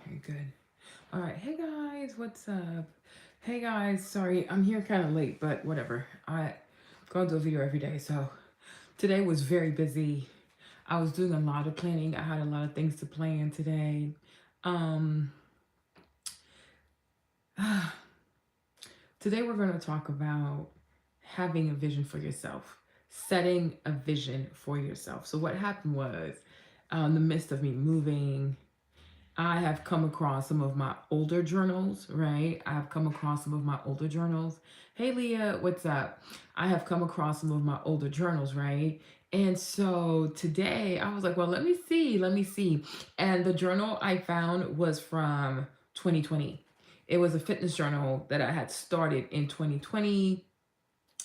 Okay, good. All right. Hey guys, what's up? Hey guys, sorry, I'm here kind of late, but whatever. I go do a video every day, so today was very busy. I was doing a lot of planning. I had a lot of things to plan today. Um, Today we're going to talk about having a vision for yourself, setting a vision for yourself. So what happened was, in the midst of me moving, I have come across some of my older journals, right? I have come across some of my older journals. Hey, Leah, what's up? I have come across some of my older journals, right? And so today I was like, well, let me see. And the journal I found was from 2020. It was a fitness journal that I had started in 2020.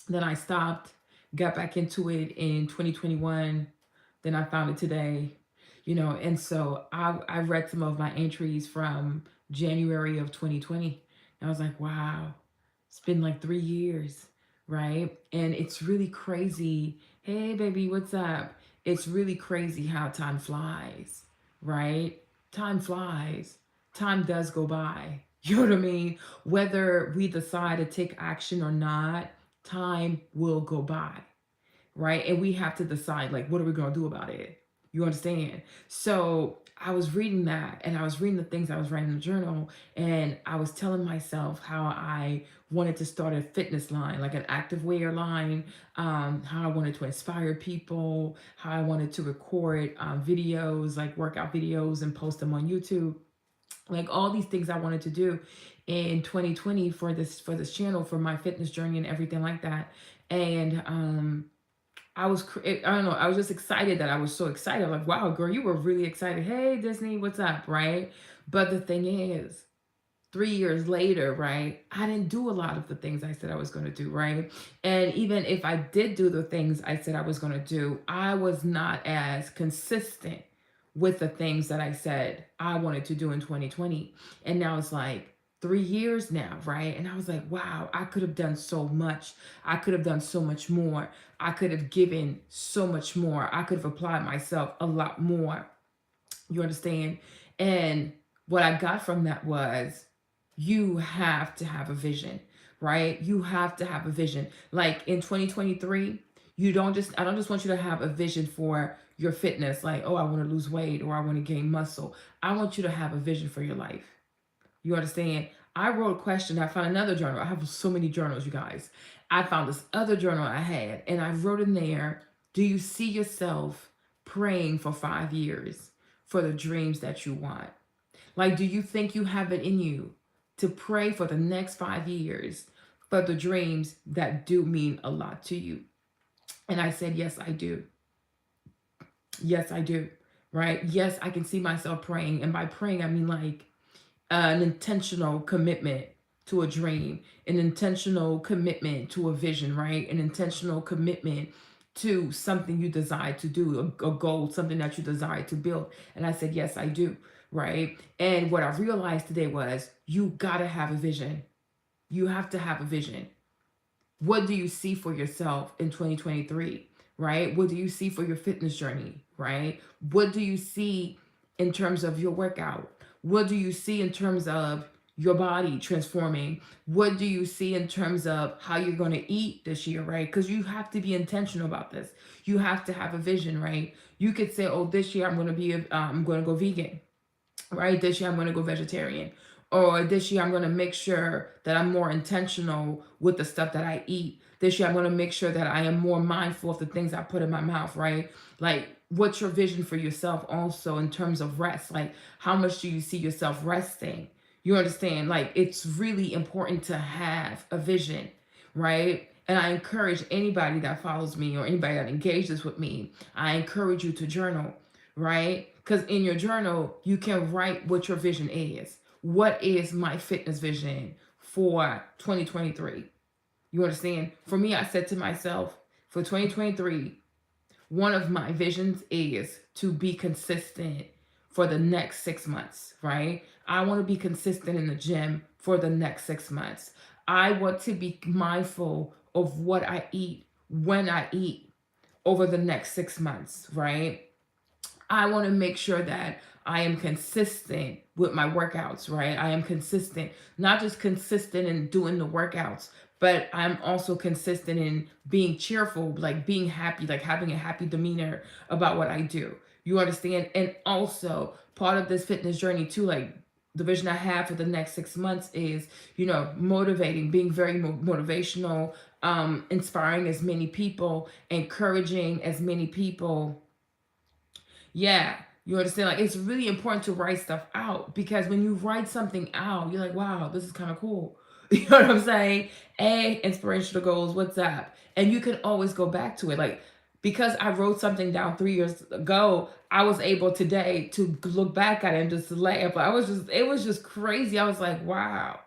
Then I stopped, got back into it in 2021. Then I found it today, and so I read some of my entries from January of 2020. And I was like, wow, it's been like 3 years, right? And it's really crazy. Hey, baby, what's up? It's really crazy how time flies, right? Time flies. Time does go by. You know what I mean? Whether we decide to take action or not, time will go by, right? And we have to decide, like, what are we going to do about it? You understand? So I was reading that, and I was reading the things I was writing in the journal, and I was telling myself how I wanted to start a fitness line, like an activewear line, how I wanted to inspire people, how I wanted to record videos, like workout videos, and post them on YouTube, like all these things I wanted to do in 2020 for this channel, for my fitness journey and everything like that. And I don't know, I was just excited, that I was so excited, like, wow, girl, you were really excited. Hey, Disney, what's up, right? But the thing is, 3 years later, right, I didn't do a lot of the things I said I was going to do, right? And even if I did do the things I said I was going to do, I was not as consistent with the things that I said I wanted to do in 2020. And now it's like 3 years now, right? And I was like, wow, I could have done so much. I could have done so much more. I could have given so much more. I could have applied myself a lot more. You understand? And what I got from that was, you have to have a vision, right? You have to have a vision. Like in 2023, I don't just want you to have a vision for your fitness, like, oh, I want to lose weight or I want to gain muscle. I want you to have a vision for your life. You understand? I wrote a question. I found another journal. I have so many journals, you guys. I found this other journal I had, and I wrote in there, do you see yourself praying for 5 years for the dreams that you want? Like, do you think you have it in you to pray for the next 5 years for the dreams that do mean a lot to you? And I said, yes, I do. Yes, I do. Right? Yes, I can see myself praying. And by praying, I mean like an intentional commitment to a dream, an intentional commitment to a vision, right? An intentional commitment to something you desire to do, a goal, something that you desire to build. And I said, yes, I do, right? And what I realized today was, you gotta have a vision. You have to have a vision. What do you see for yourself in 2023, right? What do you see for your fitness journey, right? What do you see in terms of your workout? What do you see in terms of your body transforming? What do you see in terms of how you're going to eat this year, right? Because you have to be intentional about this. You have to have a vision, right? You could say, oh, this year I'm going to go vegan, right? This year I'm going to go vegetarian. Or this year I'm going to make sure that I'm more intentional with the stuff that I eat. This year I'm going to make sure that I am more mindful of the things I put in my mouth, right? Like, what's your vision for yourself also in terms of rest? Like, how much do you see yourself resting? You understand? Like, it's really important to have a vision, right? And I encourage anybody that follows me or anybody that engages with me, I encourage you to journal, right? Because in your journal, you can write what your vision is. What is my fitness vision for 2023? You understand? For me, I said to myself, for 2023, one of my visions is to be consistent for the next 6 months, right? I want to be consistent in the gym for the next 6 months. I want to be mindful of what I eat, when I eat over the next 6 months, right? I want to make sure that I am consistent with my workouts, right? I am consistent, not just consistent in doing the workouts, but I'm also consistent in being cheerful, like being happy, like having a happy demeanor about what I do. You understand? And also, part of this fitness journey, too, like the vision I have for the next 6 months is, motivating, being very motivational, inspiring as many people, encouraging as many people. Yeah, you understand? Like, it's really important to write stuff out, because when you write something out, you're like, wow, this is kind of cool. You know what I'm saying? Inspirational goals, what's up? And you can always go back to it. Like, because I wrote something down 3 years ago, I was able today to look back at it and just laugh. It was just crazy. I was like, wow,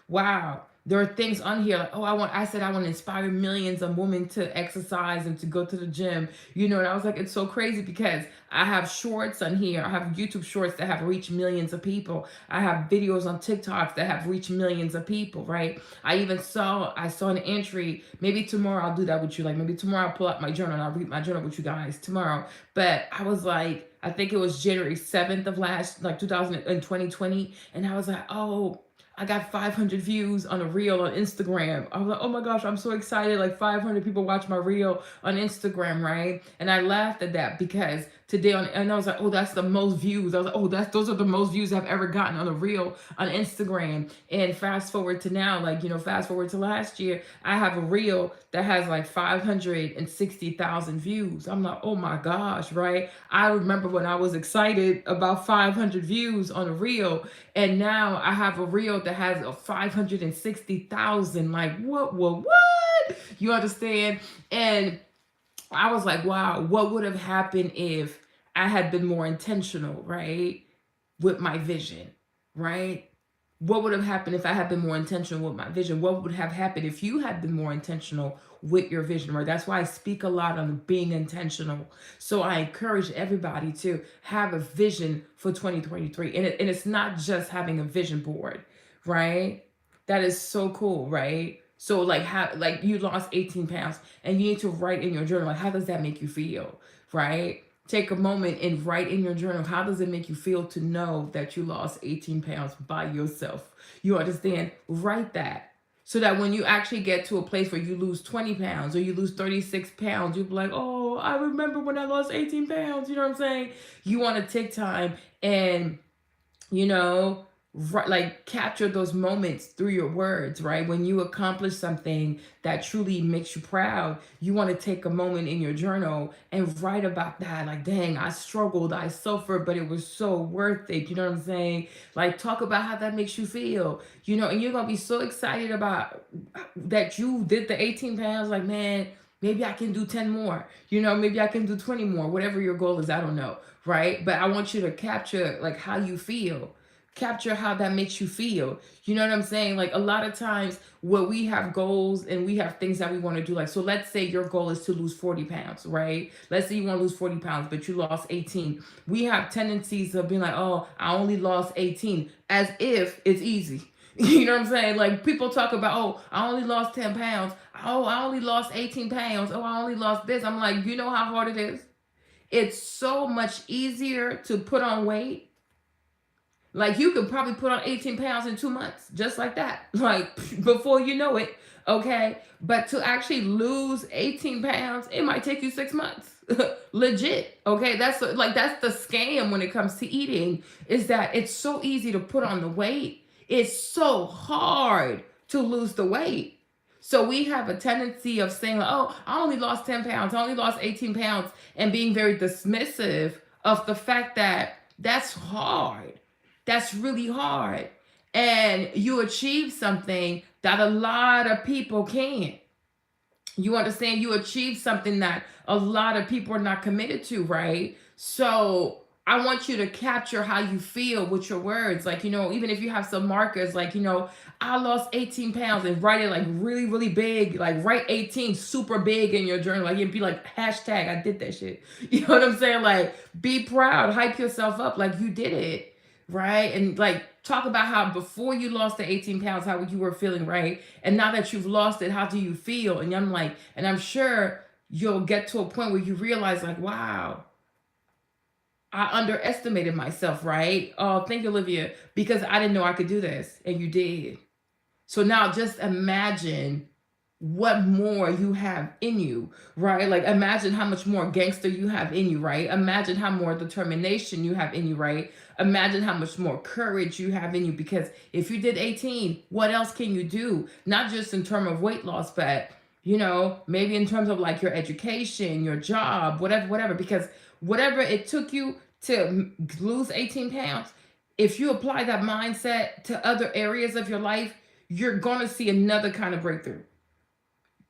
wow. There are things on here like, oh, I said I want to inspire millions of women to exercise and to go to the gym, and I was like, it's so crazy because I have shorts on here. I have YouTube shorts that have reached millions of people. I have videos on TikToks that have reached millions of people, right? I saw an entry. Maybe tomorrow I'll do that with you. Like, maybe tomorrow I'll pull out my journal and I'll read my journal with you guys tomorrow. But I was like, I think it was January 7th of like 2020. And I was like, oh, I got 500 views on a reel on Instagram. I was like, oh my gosh, I'm so excited. Like 500 people watch my reel on Instagram, right? And I laughed at that because today and I was like, oh, that's the most views. I was like, oh, those are the most views I've ever gotten on a reel on Instagram. And fast forward to now, like, fast forward to last year, I have a reel that has like 560,000 views. I'm like, oh my gosh, right? I remember when I was excited about 500 views on a reel, and now I have a reel that has a 560,000. Like, what? You understand? And I was like, wow, what would have happened if I had been more intentional, right? With my vision, right? What would have happened if I had been more intentional with my vision? What would have happened if you had been more intentional with your vision, right? That's why I speak a lot on being intentional. So I encourage everybody to have a vision for 2023. And it's not just having a vision board, right? That is so cool, right? So like you lost 18 pounds and you need to write in your journal, like, how does that make you feel, right? Take a moment and write in your journal, how does it make you feel to know that you lost 18 pounds by yourself? You understand? Write that. So that when you actually get to a place where you lose 20 pounds or you lose 36 pounds, you'll be like, oh, I remember when I lost 18 pounds. You know what I'm saying? You want to take time and, you know, like capture those moments through your words, right? When you accomplish something that truly makes you proud, you want to take a moment in your journal and write about that. Like, dang, I struggled, I suffered, but it was so worth it. You know what I'm saying? Like, talk about how that makes you feel, and you're going to be so excited about that you did the 18 pounds. Like, man, maybe I can do 10 more, maybe I can do 20 more, whatever your goal is. I don't know, right? But I want you to capture like how you feel. Capture how that makes you feel. You know what I'm saying? Like, a lot of times where we have goals and we have things that we want to do, like, so let's say your goal is to lose 40 pounds, right? Let's say you want to lose 40 pounds, but you lost 18. We have tendencies of being like, oh, I only lost 18, as if it's easy. You know what I'm saying? Like, people talk about, oh, I only lost 10 pounds. Oh, I only lost 18 pounds. Oh, I only lost this. I'm like, you know how hard it is? It's so much easier to put on weight. Like, you could probably put on 18 pounds in 2 months, just like that. Like, before you know it, okay? But to actually lose 18 pounds, it might take you 6 months. Legit, okay? That's the scam when it comes to eating, is that it's so easy to put on the weight. It's so hard to lose the weight. So we have a tendency of saying, oh, I only lost 10 pounds, I only lost 18 pounds, and being very dismissive of the fact that that's hard. That's really hard. And you achieve something that a lot of people can't. You understand? You achieve something that a lot of people are not committed to, right? So I want you to capture how you feel with your words. Like, even if you have some markers, like, I lost 18 pounds, and write it like really, really big. Like, write 18 super big in your journal. Like, it'd be like hashtag, I did that shit. You know what I'm saying? Like, be proud, hype yourself up like you did it. Right? And like, talk about how before you lost the 18 pounds, how you were feeling, right? And now that you've lost it, how do you feel? And I'm sure you'll get to a point where you realize, like, wow, I underestimated myself, right? Oh, thank you, Olivia, because I didn't know I could do this, and you did. So now just imagine what more you have in you, right? Like imagine how much more gangster you have in you, right? Imagine how more determination you have in you, right? Imagine how much more courage you have in you, because if you did 18, what else can you do? Not just in terms of weight loss, but maybe in terms of like your education, your job, whatever, because whatever it took you to lose 18 pounds, if you apply that mindset to other areas of your life, you're going to see another kind of breakthrough.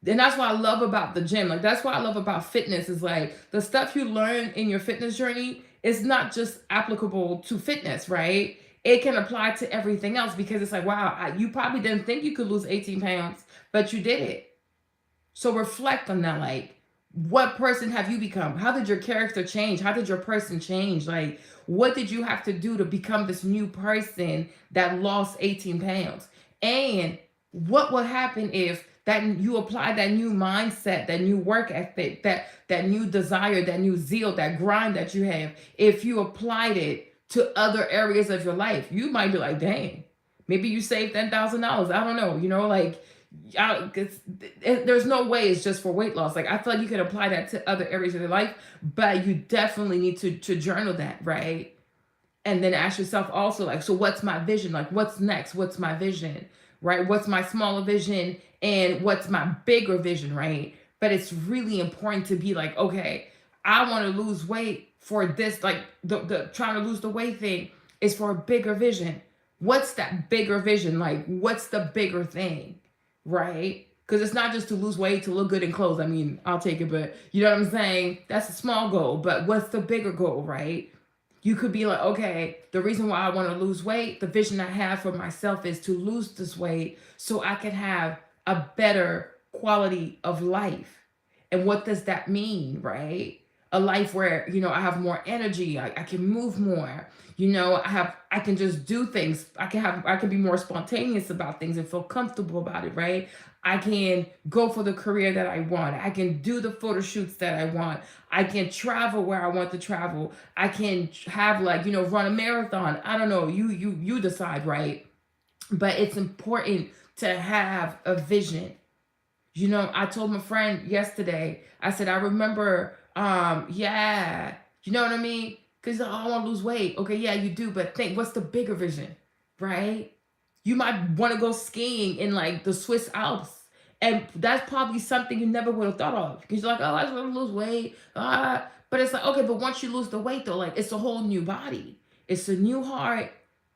And that's what I love about the gym. Like that's what I love about fitness is like the stuff you learn in your fitness journey is not just applicable to fitness, right? It can apply to everything else, because it's like, wow, you probably didn't think you could lose 18 pounds, but you did it. So reflect on that. Like, what person have you become? How did your character change? How did your person change? Like, what did you have to do to become this new person that lost 18 pounds? And what would happen if that you apply that new mindset, that new work ethic, that new desire, that new zeal, that grind that you have, if you applied it to other areas of your life? You might be like, dang, maybe you saved $10,000. I don't know, like there's no way it's just for weight loss. Like I feel like you can apply that to other areas of your life, but you definitely need to journal that, right? And then ask yourself also, like, so what's my vision? Like, what's next? What's my vision, right? What's my smaller vision and what's my bigger vision, right? But it's really important to be like, okay, I want to lose weight for this, like the trying to lose the weight thing is for a bigger vision. What's that bigger vision? Like, what's the bigger thing, right? Because it's not just to lose weight, to look good in clothes. I mean, I'll take it, but you know what I'm saying? That's a small goal, but what's the bigger goal, right? You could be like, okay, the reason why I want to lose weight, the vision I have for myself is to lose this weight so I can have a better quality of life. And what does that mean, right? A life where, I have more energy, I can move more, I can just do things. I can be more spontaneous about things and feel comfortable about it, right? I can go for the career that I want. I can do the photo shoots that I want. I can travel where I want to travel. I can have like, run a marathon. I don't know. You decide, right? But it's important to have a vision. I told my friend yesterday, I said, I remember, yeah, you know what I mean? Because I want to lose weight. Okay, yeah, you do, but think, what's the bigger vision, right? You might want to go skiing in like the Swiss Alps. And that's probably something you never would have thought of. Because you're like, oh, I just want to lose weight. But it's like, okay, but once you lose the weight though, like it's a whole new body. It's a new heart,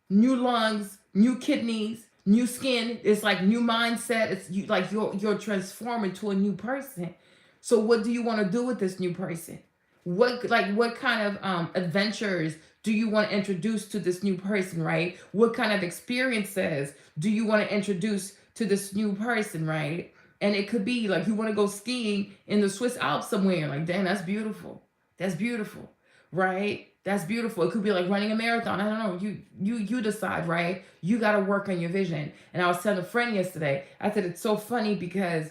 new lungs, new kidneys, new skin. It's like new mindset. It's you like you're transforming to a new person. So what do you want to do with this new person? What kind of adventures do you want to introduce to this new person, right? What kind of experiences do you want to introduce to this new person, right? And it could be like you want to go skiing in the Swiss Alps somewhere. Like, damn, that's beautiful. That's beautiful, right? That's beautiful. It could be like running a marathon. I don't know. You decide, right? You got to work on your vision. And I was telling a friend yesterday, I said it's so funny because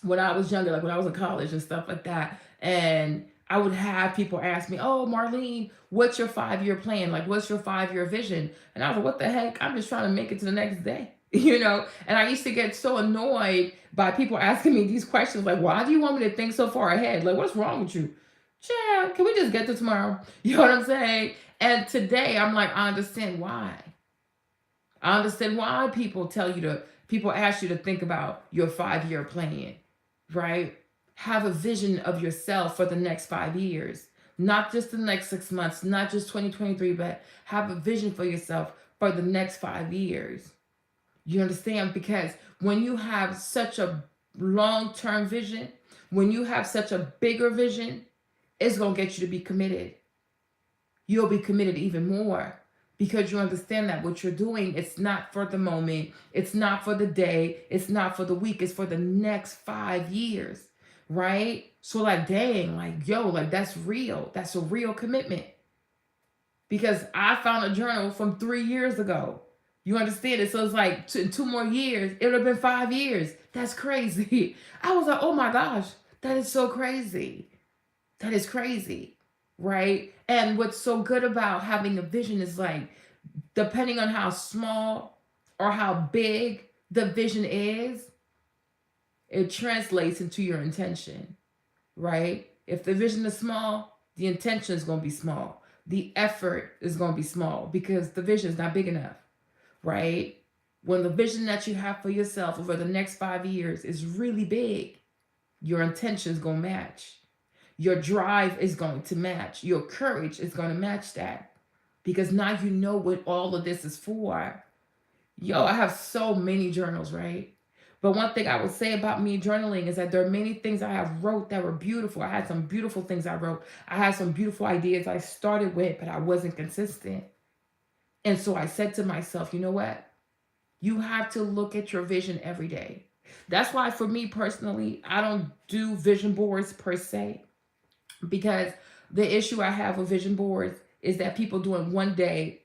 when I was younger, like when I was in college and stuff like that, and I would have people ask me, "Oh, Marlene, what's your 5-year plan? Like, what's your 5-year vision?" And I was like, "What the heck? I'm just trying to make it to the next day." And I used to get so annoyed by people asking me these questions, like, "Why do you want me to think so far ahead? Like, what's wrong with you? Child, can we just get to tomorrow?" You know what I'm saying? And today, I'm like, I understand why. I understand why people ask you to think about your 5-year plan, right? Have a vision of yourself for the next 5 years, not just the next 6 months, not just 2023, but have a vision for yourself for the next 5 years. You understand? Because when you have such a long-term vision, when you have such a bigger vision, it's going to get you to be committed. You'll be committed even more because you understand that what you're doing, it's not for the moment, it's not for the day, it's not for the week, it's for the next 5 years, right? So like, dang, like, yo, like that's real. That's a real commitment. Because I found a journal from 3 years ago. You understand it? So it's like 2 more years, it would have been 5 years. That's crazy. I was like, oh my gosh, that is so crazy. That is crazy, right? And what's so good about having a vision is like, depending on how small or how big the vision is, it translates into your intention, right? If the vision is small, the intention is going to be small. The effort is going to be small because the vision is not big enough, right? When the vision that you have for yourself over the next 5 years is really big, your intention is going to match. Your drive is going to match. Your courage is going to match that because now you know what all of this is for. Yo, I have so many journals, right? But one thing I will say about me journaling is that there are many things I have wrote that were beautiful. I had some beautiful things I wrote. I had some beautiful ideas I started with, but I wasn't consistent. And so I said to myself, you know what? You have to look at your vision every day. That's why for me personally, I don't do vision boards per se, because the issue I have with vision boards is that people do it one day,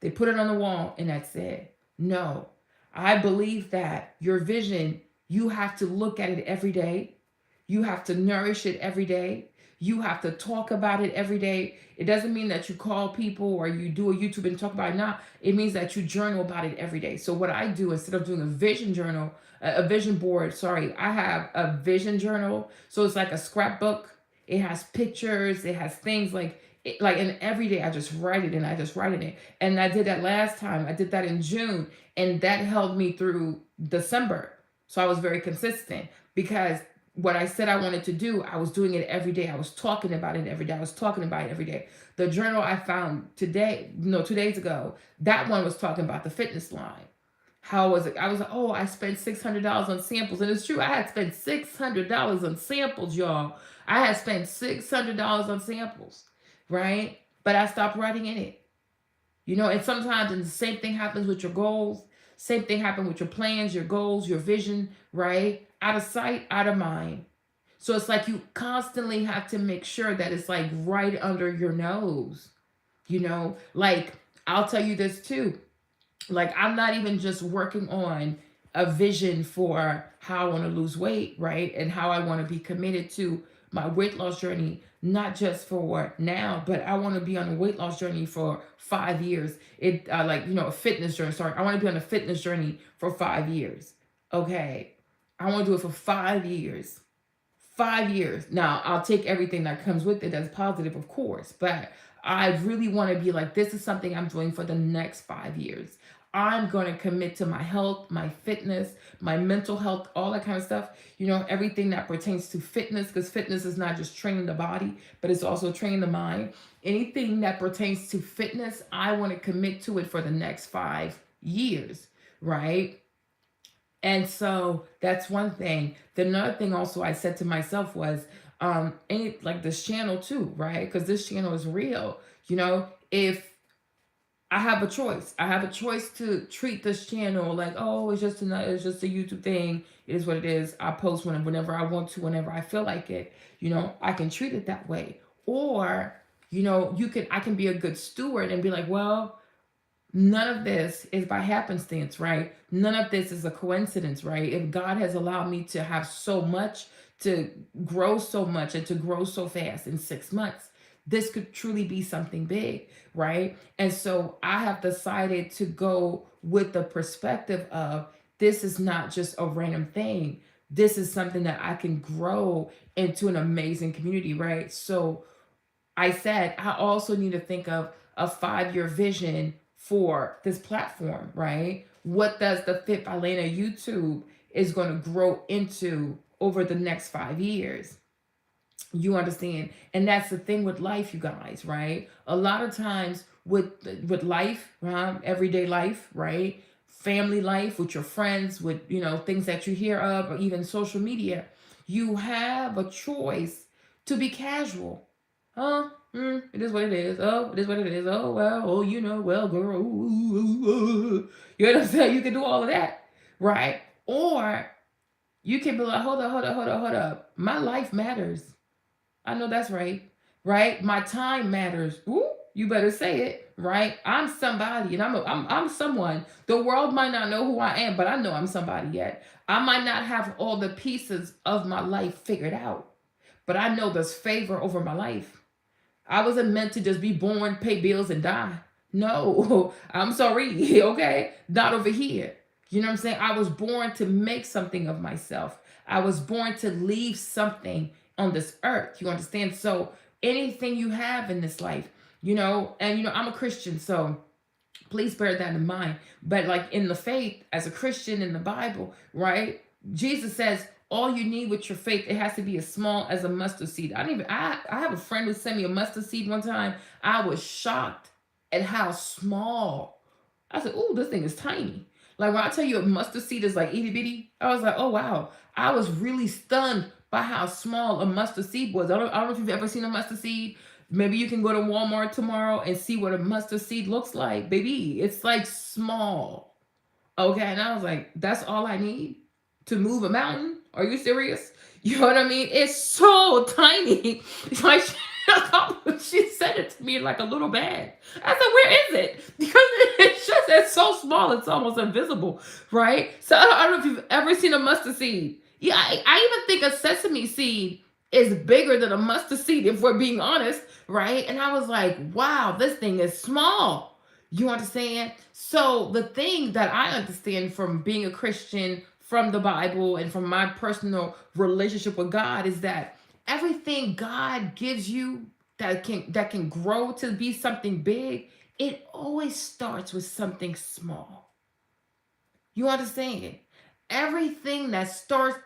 they put it on the wall, and that's it. No, I believe that your vision, you have to look at it every day. You have to nourish it every day. You have to talk about it every day. It doesn't mean that you call people or you do a YouTube and talk about it now. It means that you journal about it every day. So what I do, instead of doing a vision journal, a vision board, sorry, I have a vision journal. So it's like a scrapbook. It has pictures. It has things like and every day I just write it and I just write it. And I did that last time. I did that in June, and that held me through December. So I was very consistent because what I said I wanted to do, I was doing it every day. I was talking about it every day. I was talking about it every day. The journal I found today, no, 2 days ago, that one was talking about the fitness line. How was it? I was like, oh, I spent $600 on samples. And it's true, I had spent $600 on samples, y'all. I had spent $600 on samples, right? But I stopped writing in it. And sometimes and the same thing happens with your goals. Same thing happens with your plans, your goals, your vision, right? Out of sight, out of mind. So it's like you constantly have to make sure that it's like right under your nose. Like I'll tell you this too. Like I'm not even just working on a vision for how I want to lose weight, right? And how I want to be committed to my weight loss journey, not just for now, but I want to be on a weight loss journey for 5 years. A fitness journey. Sorry, I want to be on a fitness journey for 5 years. Okay, I want to do it for 5 years. 5 years. Now, I'll take everything that comes with it as positive, of course, but I really want to be like, this is something I'm doing for the next 5 years. I'm going to commit to my health, my fitness, my mental health, all that kind of stuff. Everything that pertains to fitness, because fitness is not just training the body, but it's also training the mind. Anything that pertains to fitness, I want to commit to it for the next 5 years, right? And so that's one thing. The another thing also I said to myself was, like this channel too, right? Because this channel is real. If I have a choice. I have a choice to treat this channel like, oh, it's just a YouTube thing. It is what it is. I post whenever I want to, whenever I feel like it. I can treat it that way. Or, I can be a good steward and be like, well, none of this is by happenstance, right? None of this is a coincidence, right? If God has allowed me to have so much, to grow so much, and to grow so fast in 6 months, this could truly be something big, right? And so I have decided to go with the perspective of this is not just a random thing. This is something that I can grow into an amazing community, right? So I said I also need to think of a 5-year vision for this platform, right? What does the Fit by Lena YouTube is going to grow into over the next 5 years? You understand? And that's the thing with life, you guys, right? A lot of times with life, everyday life, right? Family life, with your friends, with things that you hear of, or even social media, you have a choice to be casual. It is what it is. Oh, it is what it is. Oh, well, well, girl. Ooh. You know what I'm saying? You can do all of that, right? Or you can be like, hold up. My life matters. I know that's right, right? My time matters. Ooh, you better say it, right? I'm somebody, and I'm someone. The world might not know who I am, but I know I'm somebody yet. I might not have all the pieces of my life figured out, but I know there's favor over my life. I wasn't meant to just be born, pay bills, and die. No, I'm sorry. Okay, not over here. You know what I'm saying? I was born to make something of myself. I was born to leave something on this earth. You understand? So anything you have in this life, and I'm a Christian, so please bear that in mind. But like in the faith, as a Christian in the Bible, right? Jesus says all you need with your faith, it has to be as small as a mustard seed. I have a friend who sent me a mustard seed one time. I was shocked at how small. I said, "Oh, this thing is tiny." Like when I tell you a mustard seed is like itty bitty, I was like, "Oh wow!" I was really stunned by how small a mustard seed was. I don't know if you've ever seen a mustard seed. Maybe you can go to Walmart tomorrow and see what a mustard seed looks like, baby. It's like small. Okay, and I was like, "That's all I need to move a mountain? Are you serious?" You know what I mean? It's so tiny. It's like she said it to me in like a little bag. I said, "Where is it?" Because it's so small, it's almost invisible, right? So I don't know if you've ever seen a mustard seed. Yeah, I even think a sesame seed is bigger than a mustard seed, if we're being honest, right? And I was like, wow, this thing is small. You understand? So the thing that I understand from being a Christian, from the Bible, and from my personal relationship with God is that everything God gives you that can grow to be something big, it always starts with something small. You understand? Everything that starts,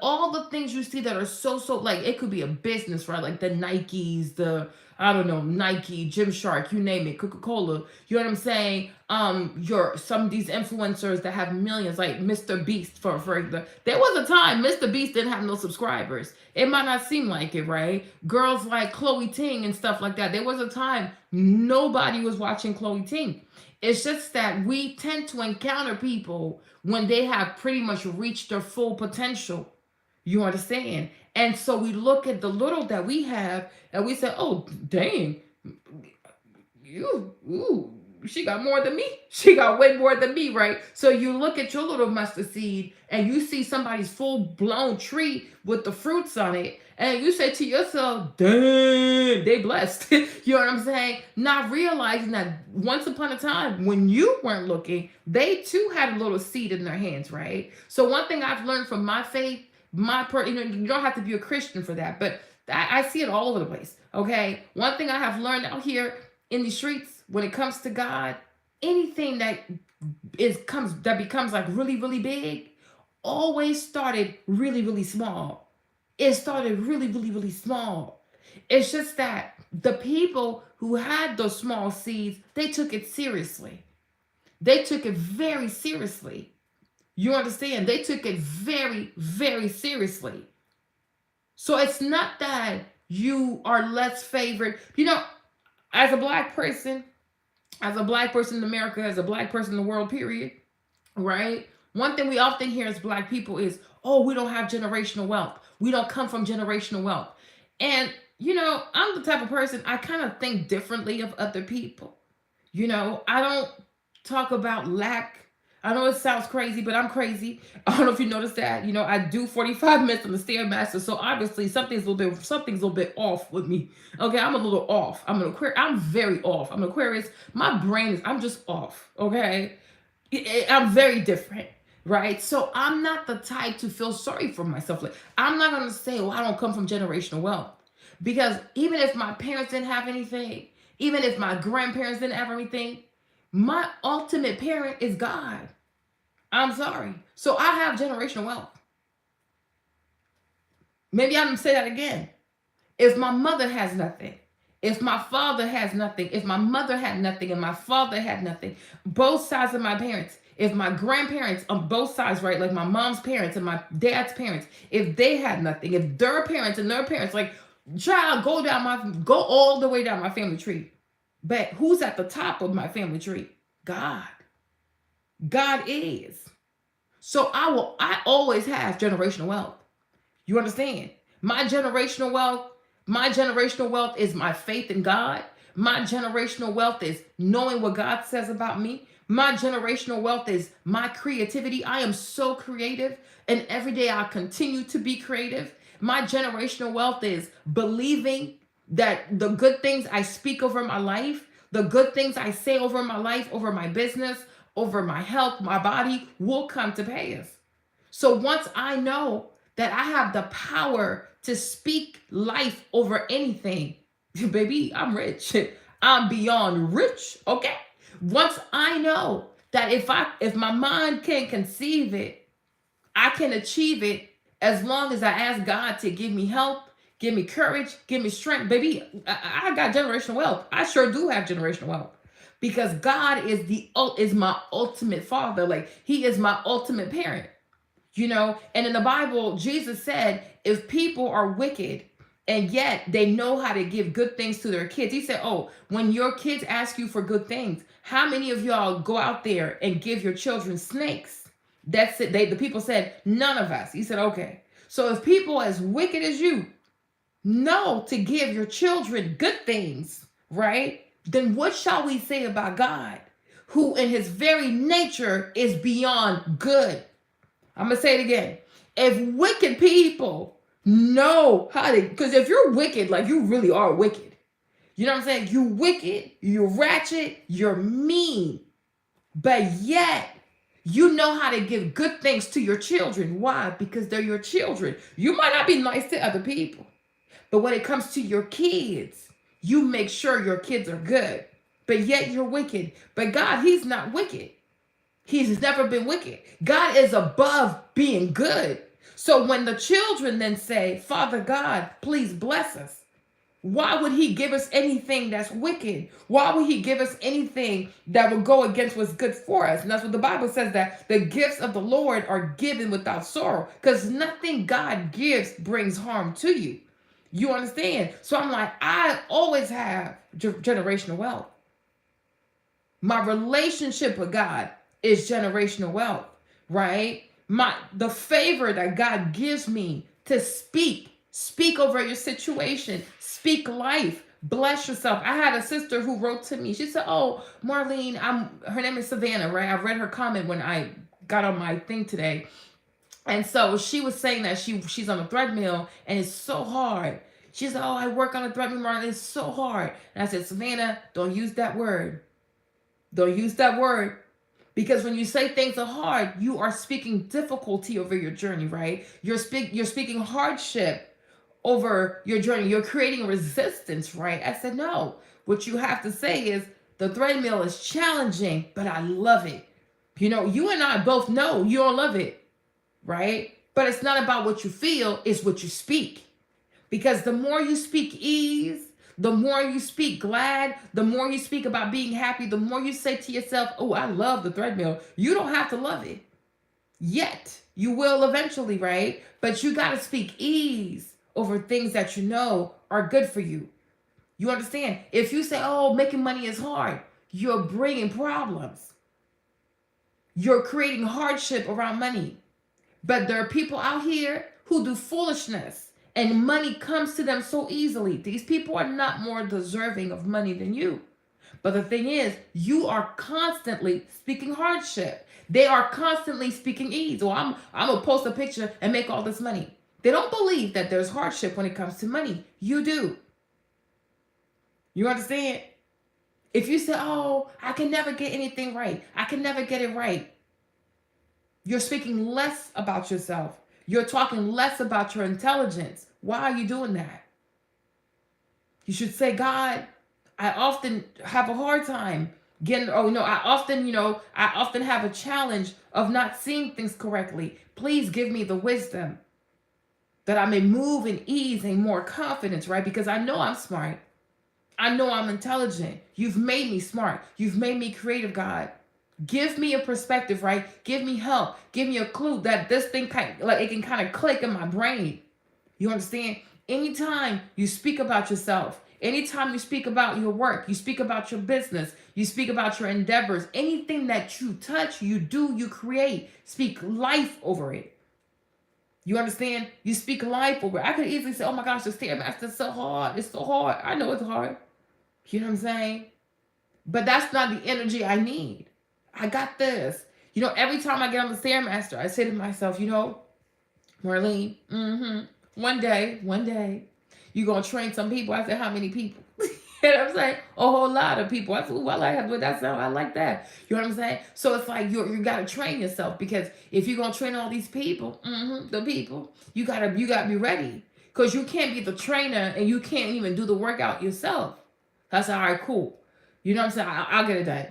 all the things you see that are so, like it could be a business, right? Like the Nikes, I don't know, Nike, Gymshark, you name it, Coca-Cola. You know what I'm saying? Some of these influencers that have millions, like Mr. Beast, for example. There was a time Mr. Beast didn't have no subscribers. It might not seem like it, right? Girls like Chloe Ting and stuff like that. There was a time nobody was watching Chloe Ting. It's just that we tend to encounter people when they have pretty much reached their full potential. You understand? And so we look at the little that we have and we say, oh, dang, ooh, she got more than me. She got way more than me, right? So you look at your little mustard seed and you see somebody's full blown tree with the fruits on it. And you say to yourself, dang, they blessed. You know what I'm saying? Not realizing that once upon a time, when you weren't looking, they too had a little seed in their hands, right? So one thing I've learned from my faith, you don't have to be a Christian for that, but I see it all over the place. Okay. One thing I have learned out here in the streets when it comes to God, anything that becomes like really, really big always started really, really small. It started really, really, really small. It's just that the people who had those small seeds, they took it seriously. They took it very seriously. You understand? They took it very, very seriously. So it's not that you are less favored. As a black person, in America, as a black person in the world, period, right? One thing we often hear as black people is, oh, we don't have generational wealth. We don't come from generational wealth. And, I'm the type of person, I kind of think differently of other people. I don't talk about lack. I know it sounds crazy, but I'm crazy. I don't know if you noticed that. I do 45 minutes on the Stairmaster, so obviously something's a little bit off with me. Okay, I'm a little off. I'm an Aquarius. I'm very off. I'm an Aquarius. My brain I'm just off. Okay, I'm very different. Right, so I'm not the type to feel sorry for myself. Like I'm not gonna say, "Oh, I don't come from generational wealth," because even if my parents didn't have anything, even if my grandparents didn't have anything, my ultimate parent is God. I'm sorry. So I have generational wealth. Maybe I'm going to say that again. If my mother has nothing, if my father has nothing, if my mother had nothing and my father had nothing, both sides of my parents, if my grandparents on both sides, right, like my mom's parents and my dad's parents, if they had nothing, if their parents and their parents, like, child, go all the way down my family tree. But who's at the top of my family tree? God. God is. So I always have generational wealth. You understand? My generational wealth is my faith in God. My generational wealth is knowing what God says about me. My generational wealth is my creativity. I am so creative, and every day I continue to be creative. My generational wealth is believing that the good things I speak over my life, the good things I say over my life, over my business, over my health, my body will come to pass. So once I know that I have the power to speak life over anything, baby, I'm rich. I'm beyond rich, okay? Once I know that if my mind can conceive it, I can achieve it as long as I ask God to give me help, give me courage, give me strength. Baby, I got generational wealth. I sure do have generational wealth. Because God is my ultimate father. Like he is my ultimate parent. And in the Bible, Jesus said, if people are wicked and yet they know how to give good things to their kids, he said, oh, when your kids ask you for good things, how many of y'all go out there and give your children snakes? That's it. The people said, none of us. He said, okay. So if people as wicked as you know to give your children good things, right? Then what shall we say about God, who in his very nature is beyond good? I'm going to say it again. If wicked people know how to, because if you're wicked, like you really are wicked. You know what I'm saying? You wicked, you're ratchet, you're mean. But yet, you know how to give good things to your children. Why? Because they're your children. You might not be nice to other people. But when it comes to your kids, you make sure your kids are good. But yet you're wicked. But God, he's not wicked. He's never been wicked. God is above being good. So when the children then say, Father God, please bless us. Why would he give us anything that's wicked? Why would he give us anything that would go against what's good for us? And that's what the Bible says, that the gifts of the Lord are given without sorrow. Because nothing God gives brings harm to you. You understand? So I'm like, I always have generational wealth. My relationship with God is generational wealth, right? The favor that God gives me to speak over your situation, speak life, bless yourself. I had a sister who wrote to me. She said, oh, Marlene, her name is Savannah, right? I read her comment when I got on my thing today. And so she was saying that she's on a treadmill and it's so hard. She said, oh, I work on a treadmill, Marlene, it's so hard. And I said, Savannah, don't use that word. Don't use that word. Because when you say things are hard, you are speaking difficulty over your journey, right? You're speaking hardship over your journey. You're creating resistance, right? I said, no. What you have to say is, the treadmill is challenging, but I love it. You and I both know you don't love it, right? But it's not about what you feel, it's what you speak. Because the more you speak ease, the more you speak glad, the more you speak about being happy, the more you say to yourself, oh, I love the treadmill. You don't have to love it yet. You will eventually, right? But you got to speak ease over things that you know are good for you. You understand? If you say, oh, making money is hard, you're bringing problems. You're creating hardship around money. But there are people out here who do foolishness. And money comes to them so easily. These people are not more deserving of money than you. But the thing is, you are constantly speaking hardship. They are constantly speaking ease. Or I'm going to post a picture and make all this money. They don't believe that there's hardship when it comes to money. You do. You understand? If you say, oh, I can never get anything right. I can never get it right. You're speaking less about yourself. You're talking less about your intelligence. Why are you doing that? You should say, God, I often have a hard time getting, I often have a challenge of not seeing things correctly. Please give me the wisdom that I may move in ease and more confidence, right? Because I know I'm smart. I know I'm intelligent. You've made me smart. You've made me creative, God. Give me a perspective, right? Give me help. Give me a clue that this thing it can kind of click in my brain. You understand? Anytime you speak about yourself, anytime you speak about your work, you speak about your business, you speak about your endeavors, anything that you touch, you do, you create, speak life over it. You understand? You speak life over it. I could easily say, oh my gosh, the Stairmaster is so hard. It's so hard. I know it's hard. You know what I'm saying? But that's not the energy I need. I got this. Every time I get on the Stairmaster, I say to myself, Marlene, one day, You gonna train some people? I said, how many people? You know what I'm saying? A whole lot of people. I said, well, I like that. You know what I'm saying? So it's like you gotta train yourself, because if you're gonna train all these people, the people, you gotta be ready. Because you can't be the trainer and you can't even do the workout yourself. That's all right, cool. You know what I'm saying? I'll get it done.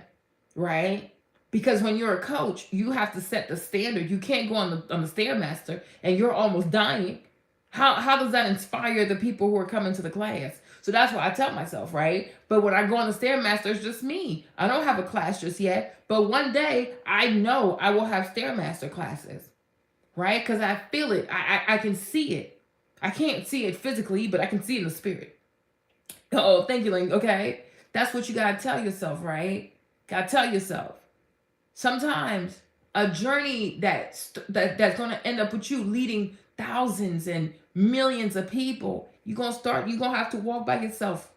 Right? Because when you're a coach, you have to set the standard. You can't go on the Stairmaster and you're almost dying. How does that inspire the people who are coming to the class? So that's what I tell myself, right? But when I go on the Stairmaster, it's just me. I don't have a class just yet. But one day, I know I will have Stairmaster classes, right? Because I feel it. I can see it. I can't see it physically, but I can see it in the spirit. Oh, thank you, Link. Okay. That's what you got to tell yourself, right? Got to tell yourself. Sometimes a journey that's going to end up with you leading thousands and millions of people, you're going to have to walk by yourself.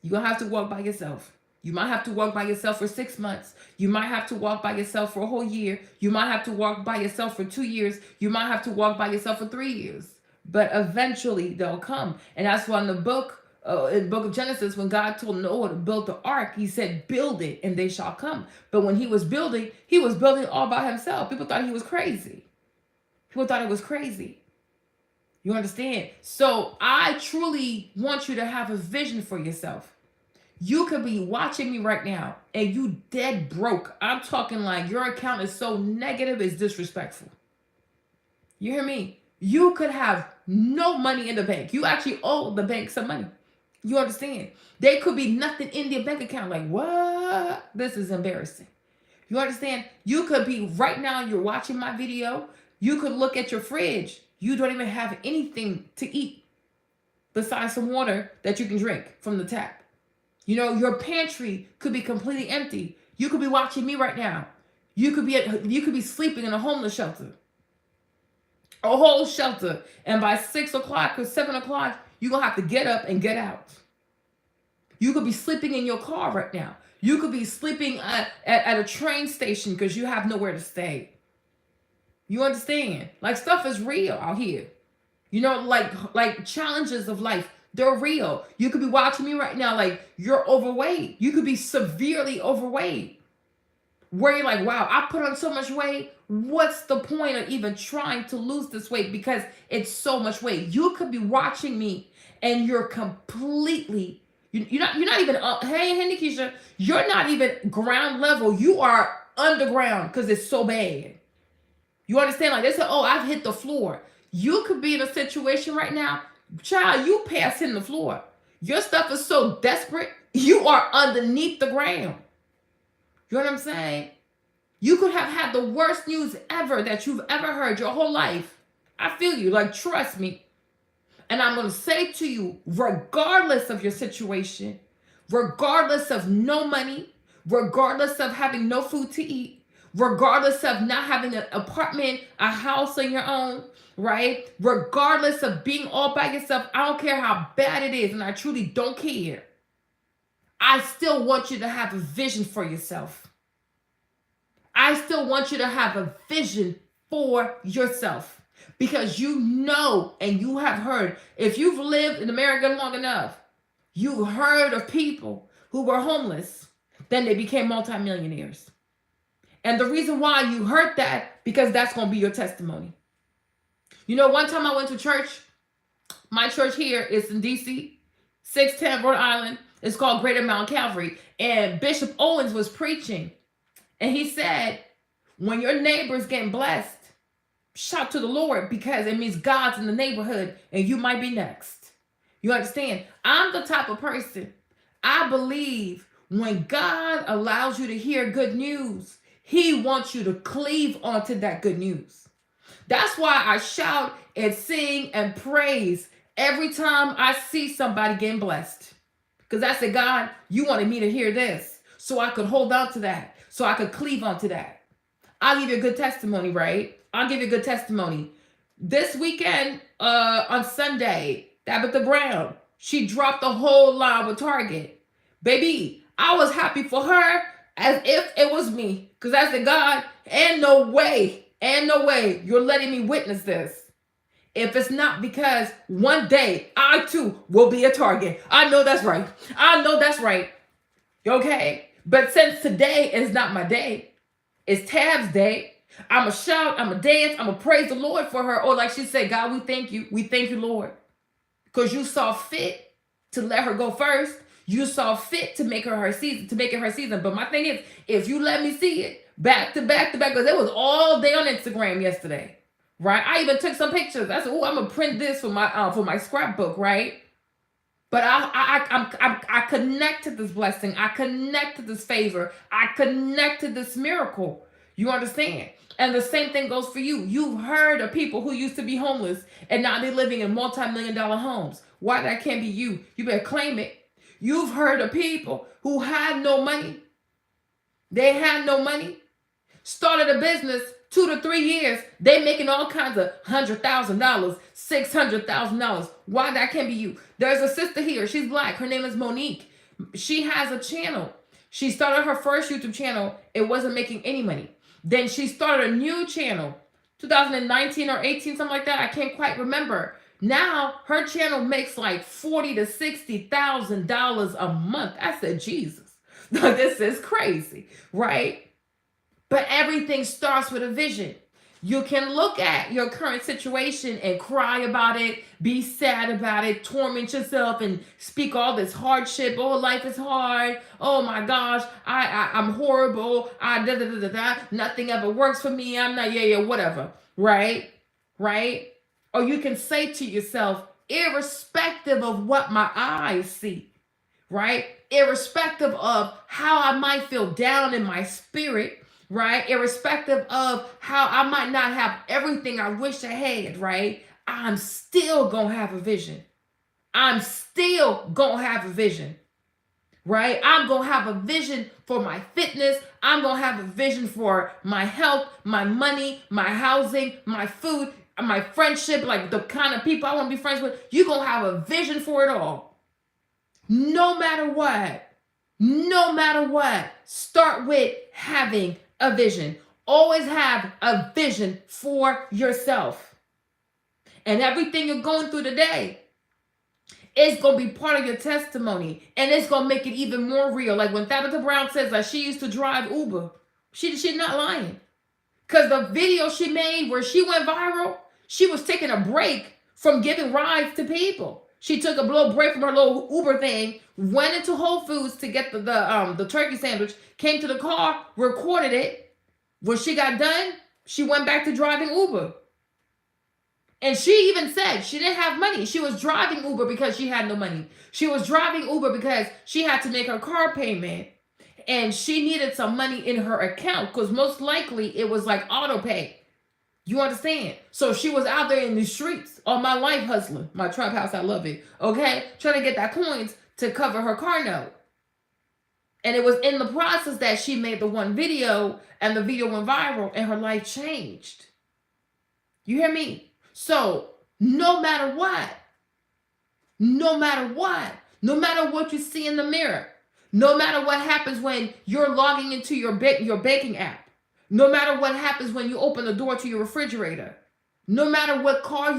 You're going to have to walk by yourself. You might have to walk by yourself for 6 months. You might have to walk by yourself for a whole year. You might have to walk by yourself for 2 years. You might have to walk by yourself for 3 years. But eventually they'll come. And that's why in the book of Genesis, when God told Noah to build the ark, he said, build it and they shall come. But when he was building all by himself. People thought he was crazy. People thought it was crazy. You understand? So I truly want you to have a vision for yourself. You could be watching me right now and you dead broke. I'm talking like your account is so negative, it's disrespectful. You hear me? You could have no money in the bank. You actually owe the bank some money. You understand? There could be nothing in your bank account. Like, what? This is embarrassing. You understand? You could be right now, you're watching my video. You could look at your fridge. You don't even have anything to eat besides some water that you can drink from the tap. You know, your pantry could be completely empty. You could be watching me right now. You could be sleeping in a homeless shelter. A whole shelter. And by 6 o'clock or 7 o'clock, you're going to have to get up and get out. You could be sleeping in your car right now. You could be sleeping at a train station because you have nowhere to stay. You understand? Like, stuff is real out here. You know, like challenges of life, they're real. You could be watching me right now like you're overweight. You could be severely overweight. Where you're like, wow, I put on so much weight. What's the point of even trying to lose this weight because it's so much weight? You could be watching me and you're completely, you're not even, hey, Nikisha, you're not even ground level. You are underground because it's so bad. You understand? Like they said, oh, I've hit the floor. You could be in a situation right now, child, you pass in the floor. Your stuff is so desperate, you are underneath the ground. You know what I'm saying? You could have had the worst news ever that you've ever heard your whole life. I feel you, like, trust me. And I'm going to say to you, regardless of your situation, regardless of no money, regardless of having no food to eat, regardless of not having an apartment, a house on your own, right? Regardless of being all by yourself, I don't care how bad it is, and I truly don't care. I still want you to have a vision for yourself. I still want you to have a vision for yourself because you know and you have heard, if you've lived in America long enough, you heard of people who were homeless, then they became multimillionaires. And the reason why you heard that, because that's going to be your testimony. You know, one time I went to church. My church here is in D.C., 610 Rhode Island. It's called Greater Mount Calvary. And Bishop Owens was preaching. And he said, when your neighbor's getting blessed, shout to the Lord because it means God's in the neighborhood and you might be next. You understand? I'm the type of person, I believe when God allows you to hear good news, he wants you to cleave onto that good news. That's why I shout and sing and praise every time I see somebody getting blessed. Because I said, God, you wanted me to hear this so I could hold on to that, so I could cleave onto that. I'll give you a good testimony, right? I'll give you a good testimony. This weekend, on Sunday, Tabitha Brown, she dropped the whole line with Target. Baby, I was happy for her as if it was me. Because I said, God, and no way, you're letting me witness this. if it's not because one day I too will be a target. I know that's right. I know that's right. Okay? But since today is not my day, it's Tab's day, I'm going to shout, I'm going to dance, I'm going to praise the Lord for her. Or like she said, God, we thank you. We thank you, Lord. Because you saw fit to let her go first. You saw fit to make her season, to make it her season. But my thing is, if you let me see it back to back to back, because it was all day on Instagram yesterday, right? I even took some pictures. I said, "Oh, I'm gonna print this for my scrapbook," right? But I connect to this blessing. I connect to this favor. I connect to this miracle. You understand? And the same thing goes for you. You've heard of people who used to be homeless and now they're living in multi-million-dollar homes. Why that can't be you? You better claim it. You've heard of people who had no money. They had no money. Started a business 2 to 3 years. They making all kinds of $100,000, $600,000. Why that can't be you? There's a sister here. She's black. Her name is Monique. She has a channel. She started her first YouTube channel. It wasn't making any money. Then she started a new channel, 2019 or 18, something like that. I can't quite remember. Now her channel makes like $40,000 to $60,000 a month. I said, Jesus, this is crazy, right? But everything starts with a vision. You can look at your current situation and cry about it, be sad about it, torment yourself and speak all this hardship. Oh, life is hard. Oh my gosh, I'm horrible. Nothing ever works for me. I'm not, whatever. Right? Right? Or you can say to yourself, irrespective of what my eyes see, right? Irrespective of how I might feel down in my spirit, right? Irrespective of how I might not have everything I wish I had, right? I'm still gonna have a vision. I'm still gonna have a vision, right? I'm gonna have a vision for my fitness. I'm gonna have a vision for my health, my money, my housing, my food, my friendship, like the kind of people I want to be friends with. You're gonna have a vision for it all. No matter what, start with having a vision. Always have a vision for yourself. And everything you're going through today is going to be part of your testimony. And it's going to make it even more real. Like when Tabitha Brown says that she used to drive Uber, she's not lying. Because the video she made where she went viral, she was taking a break from giving rides to people. She took a little break from her little Uber thing, went into Whole Foods to get the turkey sandwich, came to the car, recorded it. When she got done, she went back to driving Uber. And she even said she didn't have money. She was driving Uber because she had no money. She was driving Uber because she had to make her car payment. And she needed some money in her account because most likely it was like auto pay. You understand? So she was out there in the streets all my life hustling. My trap house, I love it. Okay? Trying to get that coins to cover her car note. And it was in the process that she made the one video and the video went viral and her life changed. You hear me? So no matter what you see in the mirror, no matter what happens when you're logging into your baking app, no matter what happens when you open the door to your refrigerator, no matter what car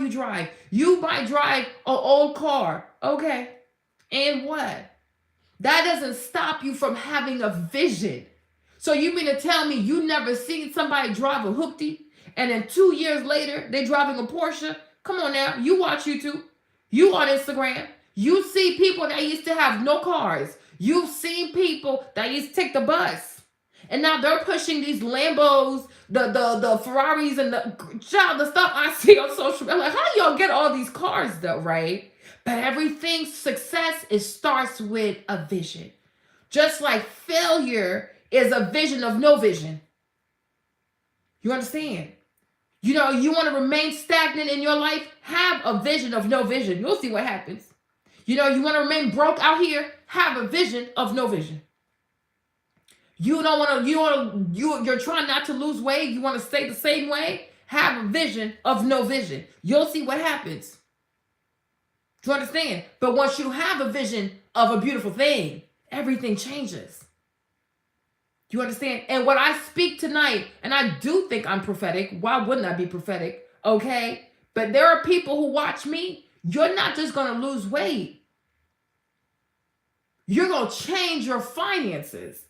you might drive an old car, okay? And what? That doesn't stop you from having a vision. So you mean to tell me you never seen somebody drive a hoopty and then 2 years later they driving a Porsche? Come on now, you watch YouTube, you on Instagram, you see people that used to have no cars. You've seen people that used to take the bus. And now they're pushing these Lambos, the Ferraris, and the stuff I see on social media. Like, how do y'all get all these cars though, right? But everything success, it starts with a vision. Just like failure is a vision of no vision. You understand? You know, you want to remain stagnant in your life? Have a vision of no vision. You'll see what happens. You know, you want to remain broke out here? Have a vision of no vision. You're trying not to lose weight. You want to stay the same way? Have a vision of no vision. You'll see what happens. Do you understand? But once you have a vision of a beautiful thing, everything changes. Do you understand? And what I speak tonight, and I do think I'm prophetic. Why wouldn't I be prophetic? Okay? But there are people who watch me. You're not just going to lose weight. You're going to change your finances.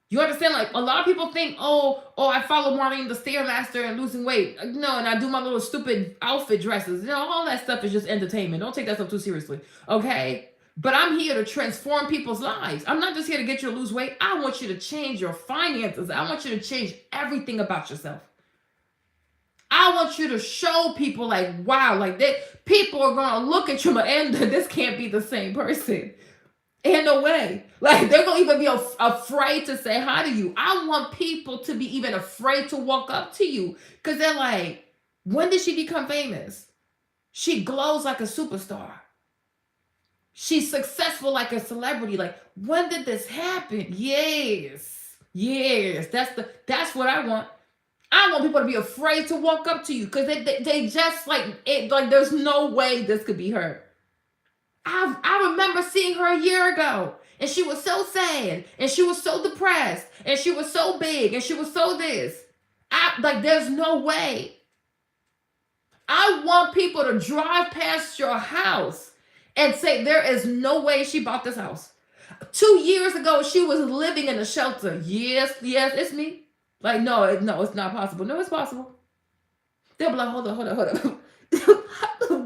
You understand? Like, a lot of people think, oh, I follow Marlene the Stairmaster and losing weight. No, and I do my little stupid outfit dresses. You know, all that stuff is just entertainment. Don't take that stuff too seriously, okay? But I'm here to transform people's lives. I'm not just here to get you to lose weight. I want you to change your finances. I want you to change everything about yourself. I want you to show people, like, wow, like, people are going to look at you and this can't be the same person. Ain't no way. Like, they're going to even be afraid to say hi to you. I want people to be even afraid to walk up to you because they're like, when did she become famous? She glows like a superstar. She's successful like a celebrity. Like, when did this happen? Yes. That's what I want. I want people to be afraid to walk up to you because they just like it. Like, there's no way this could be her. I remember seeing her a year ago, and she was so sad, and she was so depressed, and she was so big, and she was so this. Like, there's no way. I want people to drive past your house and say, there is no way she bought this house. 2 years ago, she was living in a shelter. Yes, it's me. Like, no, it's not possible. No, it's possible. They'll be like, hold on.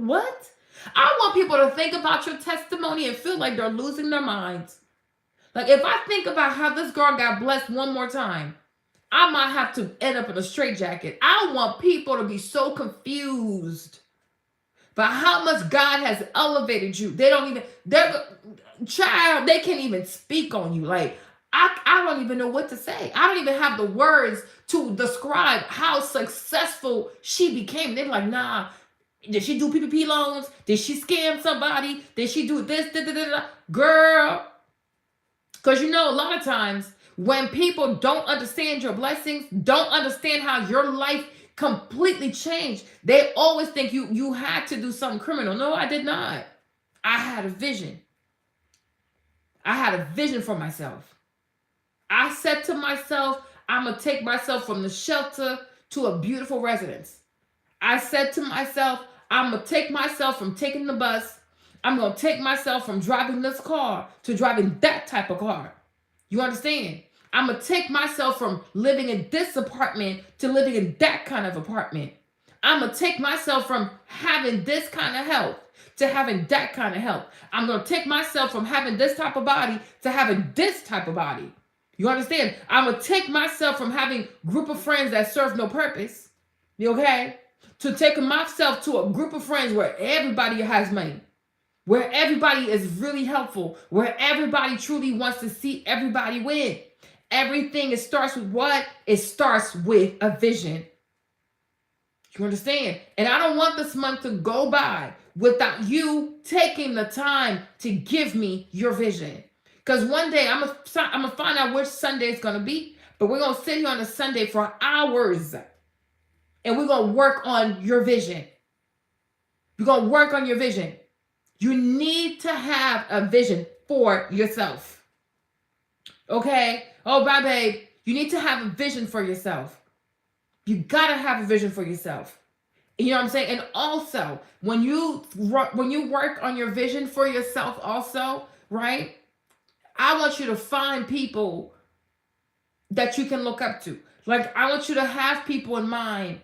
What? I want people to think about your testimony and feel like they're losing their minds. Like, if I think about how this girl got blessed one more time, I might have to end up in a straitjacket. I want people to be so confused by how much God has elevated you. They can't even speak on you. Like, I don't even know what to say. I don't even have the words to describe how successful she became. They're like, nah, did she do PPP loans? Did she scam somebody? Did she do this? Girl. Because, you know, a lot of times when people don't understand your blessings, don't understand how your life completely changed, they always think you had to do something criminal. No, I did not. I had a vision. I had a vision for myself. I said to myself, I'm going to take myself from the shelter to a beautiful residence. I said to myself, I'm going to take myself from taking the bus. I'm going to take myself from driving this car to driving that type of car. You understand? I'm going to take myself from living in this apartment to living in that kind of apartment. I'm going to take myself from having this kind of health to having that kind of health. I'm going to take myself from having this type of body to having this type of body. You understand? I'm going to take myself from having a group of friends that serve no purpose, okay, to taking myself to a group of friends where everybody has money, where everybody is really helpful, where everybody truly wants to see everybody win. Everything, it starts with what? It starts with a vision. You understand? And I don't want this month to go by without you taking the time to give me your vision. Because one day I'm gonna find out which Sunday it's going to be. But we're going to sit here on a Sunday for hours. And we're going to work on your vision. You're going to work on your vision. You need to have a vision for yourself. Okay? Oh, bye, babe. You need to have a vision for yourself. You got to have a vision for yourself. You know what I'm saying? And also, when you work on your vision for yourself also, right? I want you to find people that you can look up to. Like, I want you to have people in mind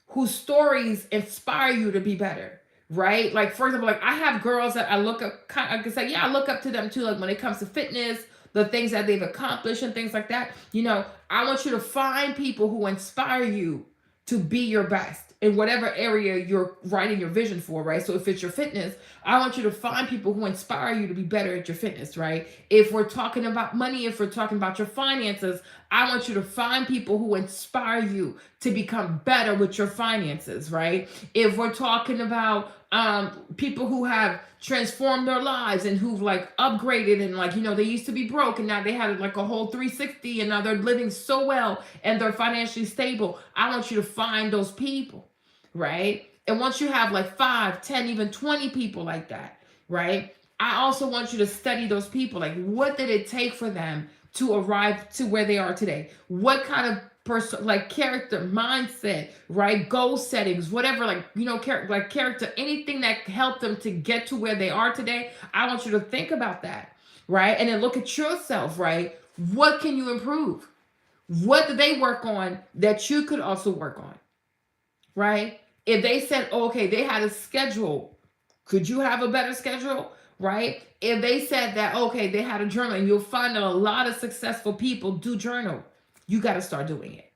whose stories inspire you to be better, right? Like, for example, like, I have girls that I look up, I can say, yeah, I look up to them too, like when it comes to fitness, the things that they've accomplished and things like that. You know, I want you to find people who inspire you to be your best in whatever area you're writing your vision for, right? So if it's your fitness, I want you to find people who inspire you to be better at your fitness, right? If we're talking about money, if we're talking about your finances, I want you to find people who inspire you to become better with your finances, right? If we're talking about people who have transformed their lives and who've like upgraded and like, you know, they used to be broke and now they had like a whole 360 and now they're living so well and they're financially stable. I want you to find those people, right? And once you have like 5, 10, even 20 people like that, right? I also want you to study those people. Like, what did it take for them to arrive to where they are today? What kind of like character, mindset, right? Goal settings, whatever, like, like character, anything that helped them to get to where they are today. I want you to think about that, right? And then look at yourself, right? What can you improve? What did they work on that you could also work on, right? If they said, oh, okay, they had a schedule, could you have a better schedule, right? If they said that, okay, they had a journal, and you'll find that a lot of successful people do journal, you got to start doing it.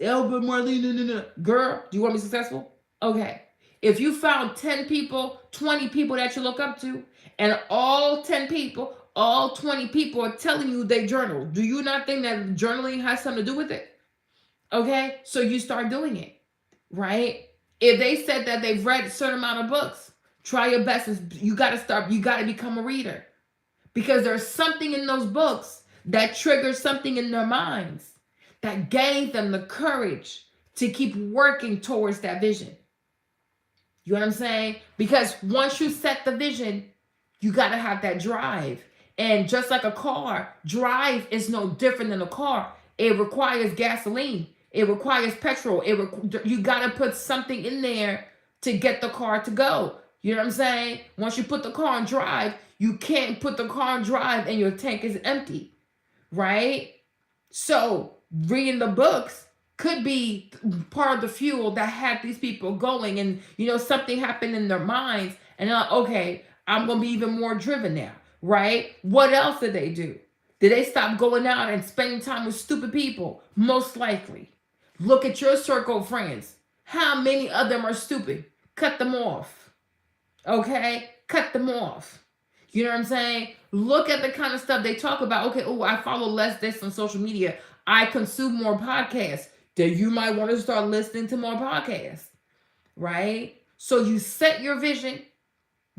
Oh, but Marlene, no. Girl, do you want to be successful? Okay. If you found 10 people, 20 people that you look up to, and all 10 people, all 20 people are telling you they journal, do you not think that journaling has something to do with it? Okay. So you start doing it, right? If they said that they've read a certain amount of books, try your best. You got to become a reader, because there's something in those books that triggers something in their minds that gave them the courage to keep working towards that vision. You know what I'm saying? Because once you set the vision, you got to have that drive. And just like a car, drive is no different than a car. It requires gasoline. It requires petrol. You got to put something in there to get the car to go. You know what I'm saying? Once you put the car in drive, you can't put the car in drive and your tank is empty, right? So reading the books could be part of the fuel that had these people going, and something happened in their minds, and they're like, okay, I'm gonna be even more driven now, right? What else did they do? Did they stop going out and spending time with stupid people? Most likely. Look at your circle of friends. How many of them are stupid? Cut them off. Okay? Cut them off. You know what I'm saying? Look at the kind of stuff they talk about. Okay, oh, I follow less this on social media. I consume more podcasts. Then you might want to start listening to more podcasts, right? So you set your vision,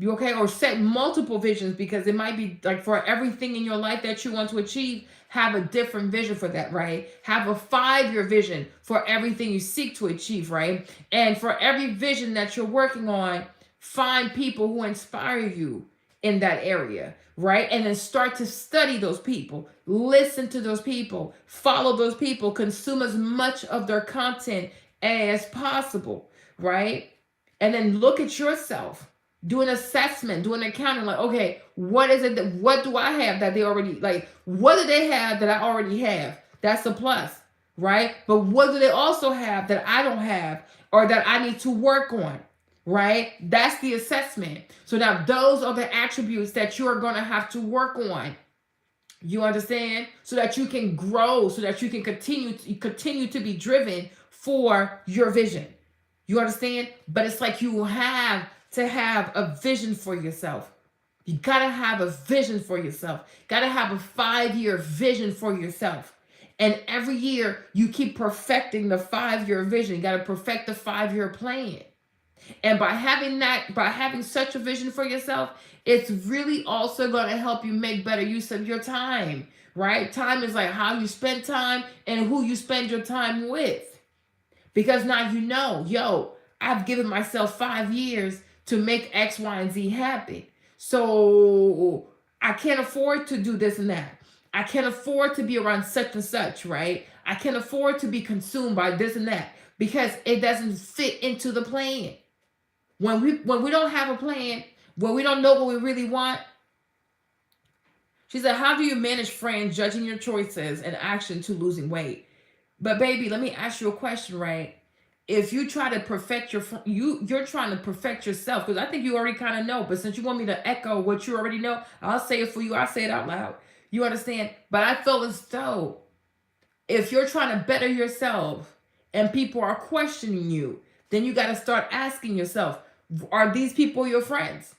or set multiple visions, because it might be like for everything in your life that you want to achieve, have a different vision for that, right? Have a 5-year vision for everything you seek to achieve, right? And for every vision that you're working on, find people who inspire you in that area, right? And then start to study those people, listen to those people, follow those people, consume as much of their content as possible, right? And then look at yourself, do an assessment, do an accounting, like, okay, what do I have that they already, like, what do they have that I already have? That's a plus, right? But what do they also have that I don't have, or that I need to work on? Right? That's the assessment. So now those are the attributes that you're going to have to work on. You understand? So that you can grow, so that you can continue to be driven for your vision. You understand? But it's like you have to have a vision for yourself. You got to have a vision for yourself. Got to have a 5-year vision for yourself. And every year you keep perfecting the 5-year vision. You got to perfect the 5-year plan. And by having such a vision for yourself, it's really also going to help you make better use of your time, right? Time is like how you spend time and who you spend your time with. Because now I've given myself 5 years to make X, Y, and Z happen. So I can't afford to do this and that. I can't afford to be around such and such, right? I can't afford to be consumed by this and that, because it doesn't fit into the plan. When we don't have a plan, when we don't know what we really want. She said, how do you manage friends judging your choices and action to losing weight? But baby, let me ask you a question, right? If you try to perfect you're trying to perfect yourself, because I think you already kind of know, but since you want me to echo what you already know, I'll say it for you. I'll say it out loud. You understand? But I feel as though if you're trying to better yourself and people are questioning you, then you got to start asking yourself, are these people your friends?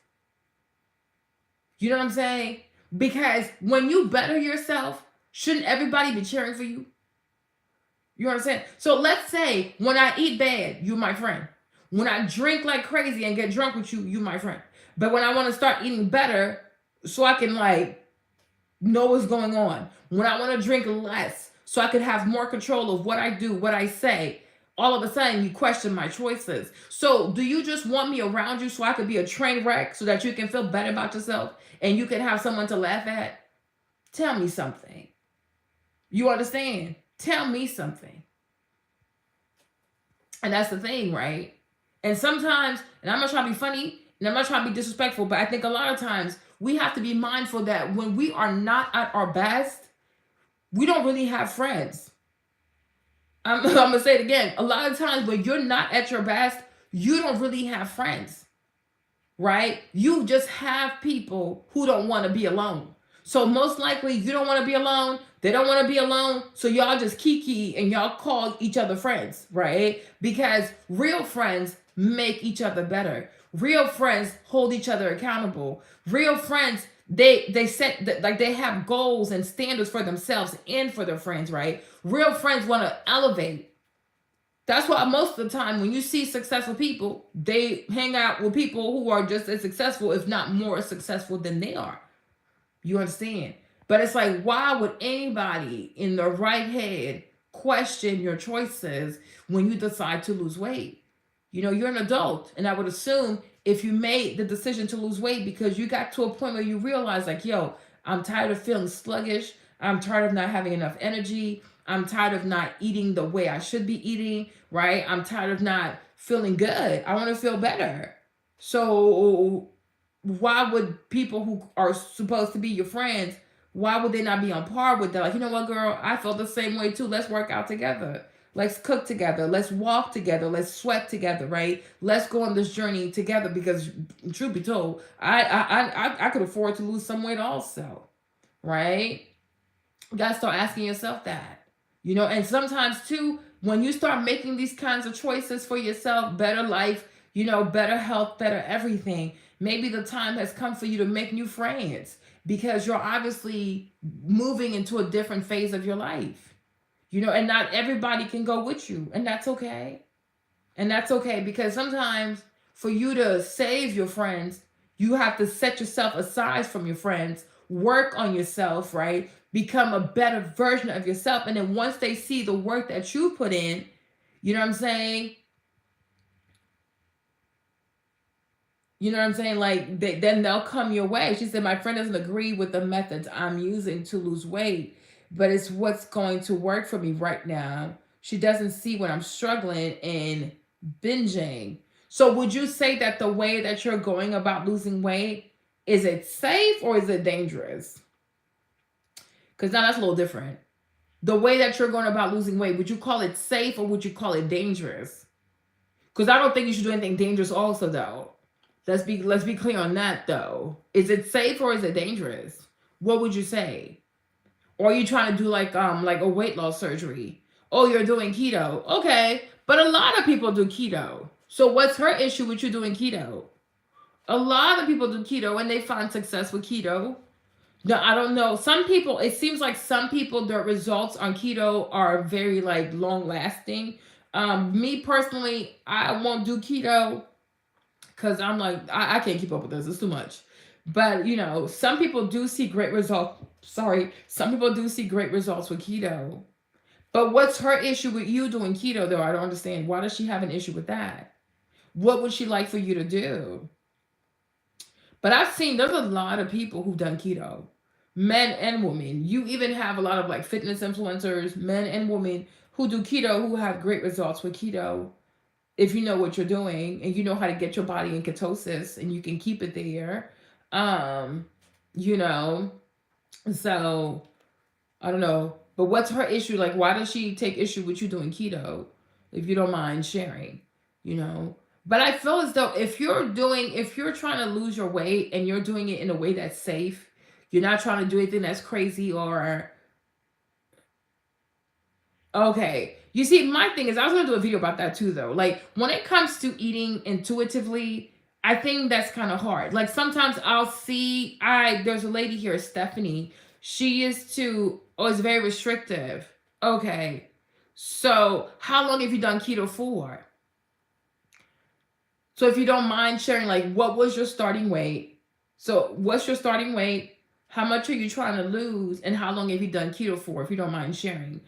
You know what I'm saying? Because when you better yourself, shouldn't everybody be cheering for you? You know what I'm saying? So let's say when I eat bad, you're my friend. When I drink like crazy and get drunk with you, you're my friend. But when I want to start eating better so I can know what's going on, when I want to drink less so I can have more control of what I do, what I say, all of a sudden you question my choices. So do you just want me around you so I could be a train wreck so that you can feel better about yourself and you can have someone to laugh at? Tell me something. You understand? Tell me something. And that's the thing, right? And sometimes, and I'm not trying to be funny and I'm not trying to be disrespectful, but I think a lot of times we have to be mindful that when we are not at our best, we don't really have friends. I'm going to say it again. A lot of times when you're not at your best, you don't really have friends, right? You just have people who don't want to be alone. So most likely you don't want to be alone. They don't want to be alone. So y'all just kiki and y'all call each other friends, right? Because real friends make each other better. Real friends hold each other accountable. Real friends, they set like they have goals and standards for themselves and for their friends, right? Real friends want to elevate. That's why most of the time when you see successful people, they hang out with people who are just as successful, if not more successful than they are. You understand? But it's like, why would anybody in the right head question your choices when you decide to lose weight? You know, you're an adult, and I would assume if you made the decision to lose weight because you got to a point where you realize, like, yo, I'm tired of feeling sluggish. I'm tired of not having enough energy. I'm tired of not eating the way I should be eating, right? I'm tired of not feeling good. I want to feel better. So why would people who are supposed to be your friends, why would they not be on par with that? Like, you know what, girl, I felt the same way too. Let's work out together. Let's cook together. Let's walk together. Let's sweat together, right? Let's go on this journey together because, truth be told, I could afford to lose some weight also, right? You gotta start asking yourself that, you know. And sometimes too, when you start making these kinds of choices for yourself, better life, you know, better health, better everything, maybe the time has come for you to make new friends because you're obviously moving into a different phase of your life, you know, and not everybody can go with you, and that's okay. And that's okay because sometimes for you to save your friends, you have to set yourself aside from your friends, work on yourself, right? Become a better version of yourself. And then once they see the work that you put in, you know what I'm saying? You know what I'm saying? Like, then they'll come your way. She said, my friend doesn't agree with the methods I'm using to lose weight, but it's what's going to work for me right now. She doesn't see when I'm struggling and binging. So would you say that the way that you're going about losing weight, is it safe or is it dangerous? Because now that's a little different. The way that you're going about losing weight, would you call it safe or would you call it dangerous? Because I don't think you should do anything dangerous also, though. Let's be clear on that, though. Is it safe or is it dangerous? What would you say? Or are you trying to do like a weight loss surgery? Oh, you're doing keto. Okay. But a lot of people do keto. So what's her issue with you doing keto? A lot of people do keto and they find success with keto. No, I don't know. Some people, it seems like some people, their results on keto are very like long lasting. Me personally, I won't do keto because I'm like, I can't keep up with this. It's too much. But you know, some people do see great results. Sorry, some people do see great results with keto. But what's her issue with you doing keto though? I don't understand. Why does she have an issue with that? What would she like for you to do? But I've seen there's a lot of people who've done keto, men and women. You even have a lot of like fitness influencers, men and women who do keto who have great results with keto. If you know what you're doing and you know how to get your body in ketosis and you can keep it there, um, you know, so I don't know. But what's her issue? Like, why does she take issue with you doing keto? If you don't mind sharing, you know. But I feel as though if you're trying to lose your weight and you're doing it in a way that's safe, you're not trying to do anything that's crazy or okay. You see, my thing is I was gonna do a video about that too though. Like when it comes to eating intuitively, I think that's kind of hard. Like sometimes I'll see there's a lady here, Stephanie. She is is very restrictive. Okay. So how long have you done keto for? So if you don't mind sharing, like what was your starting weight? So what's your starting weight? How much are you trying to lose? And how long have you done keto for, if you don't mind sharing?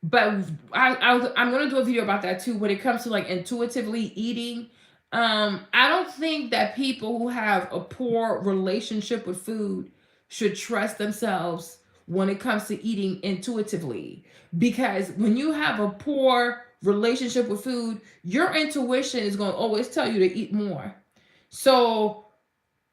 But I'm gonna do a video about that too when it comes to like intuitively eating. I don't think that people who have a poor relationship with food should trust themselves when it comes to eating intuitively. Because when you have a poor relationship with food, your intuition is going to always tell you to eat more. So,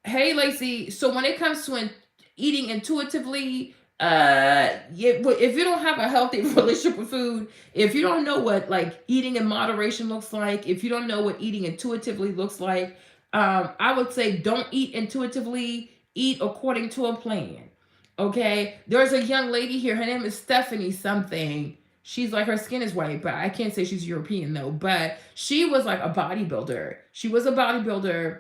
hey, Lacey. So when it comes to eating intuitively, if you don't have a healthy relationship with food, if you don't know what like eating in moderation looks like, if you don't know what eating intuitively looks like, I would say don't eat intuitively. Eat according to a plan. Okay. There's a young lady here. Her name is Stephanie something. She's like, her skin is white, but I can't say she's European though. But she was like a bodybuilder. She was a bodybuilder,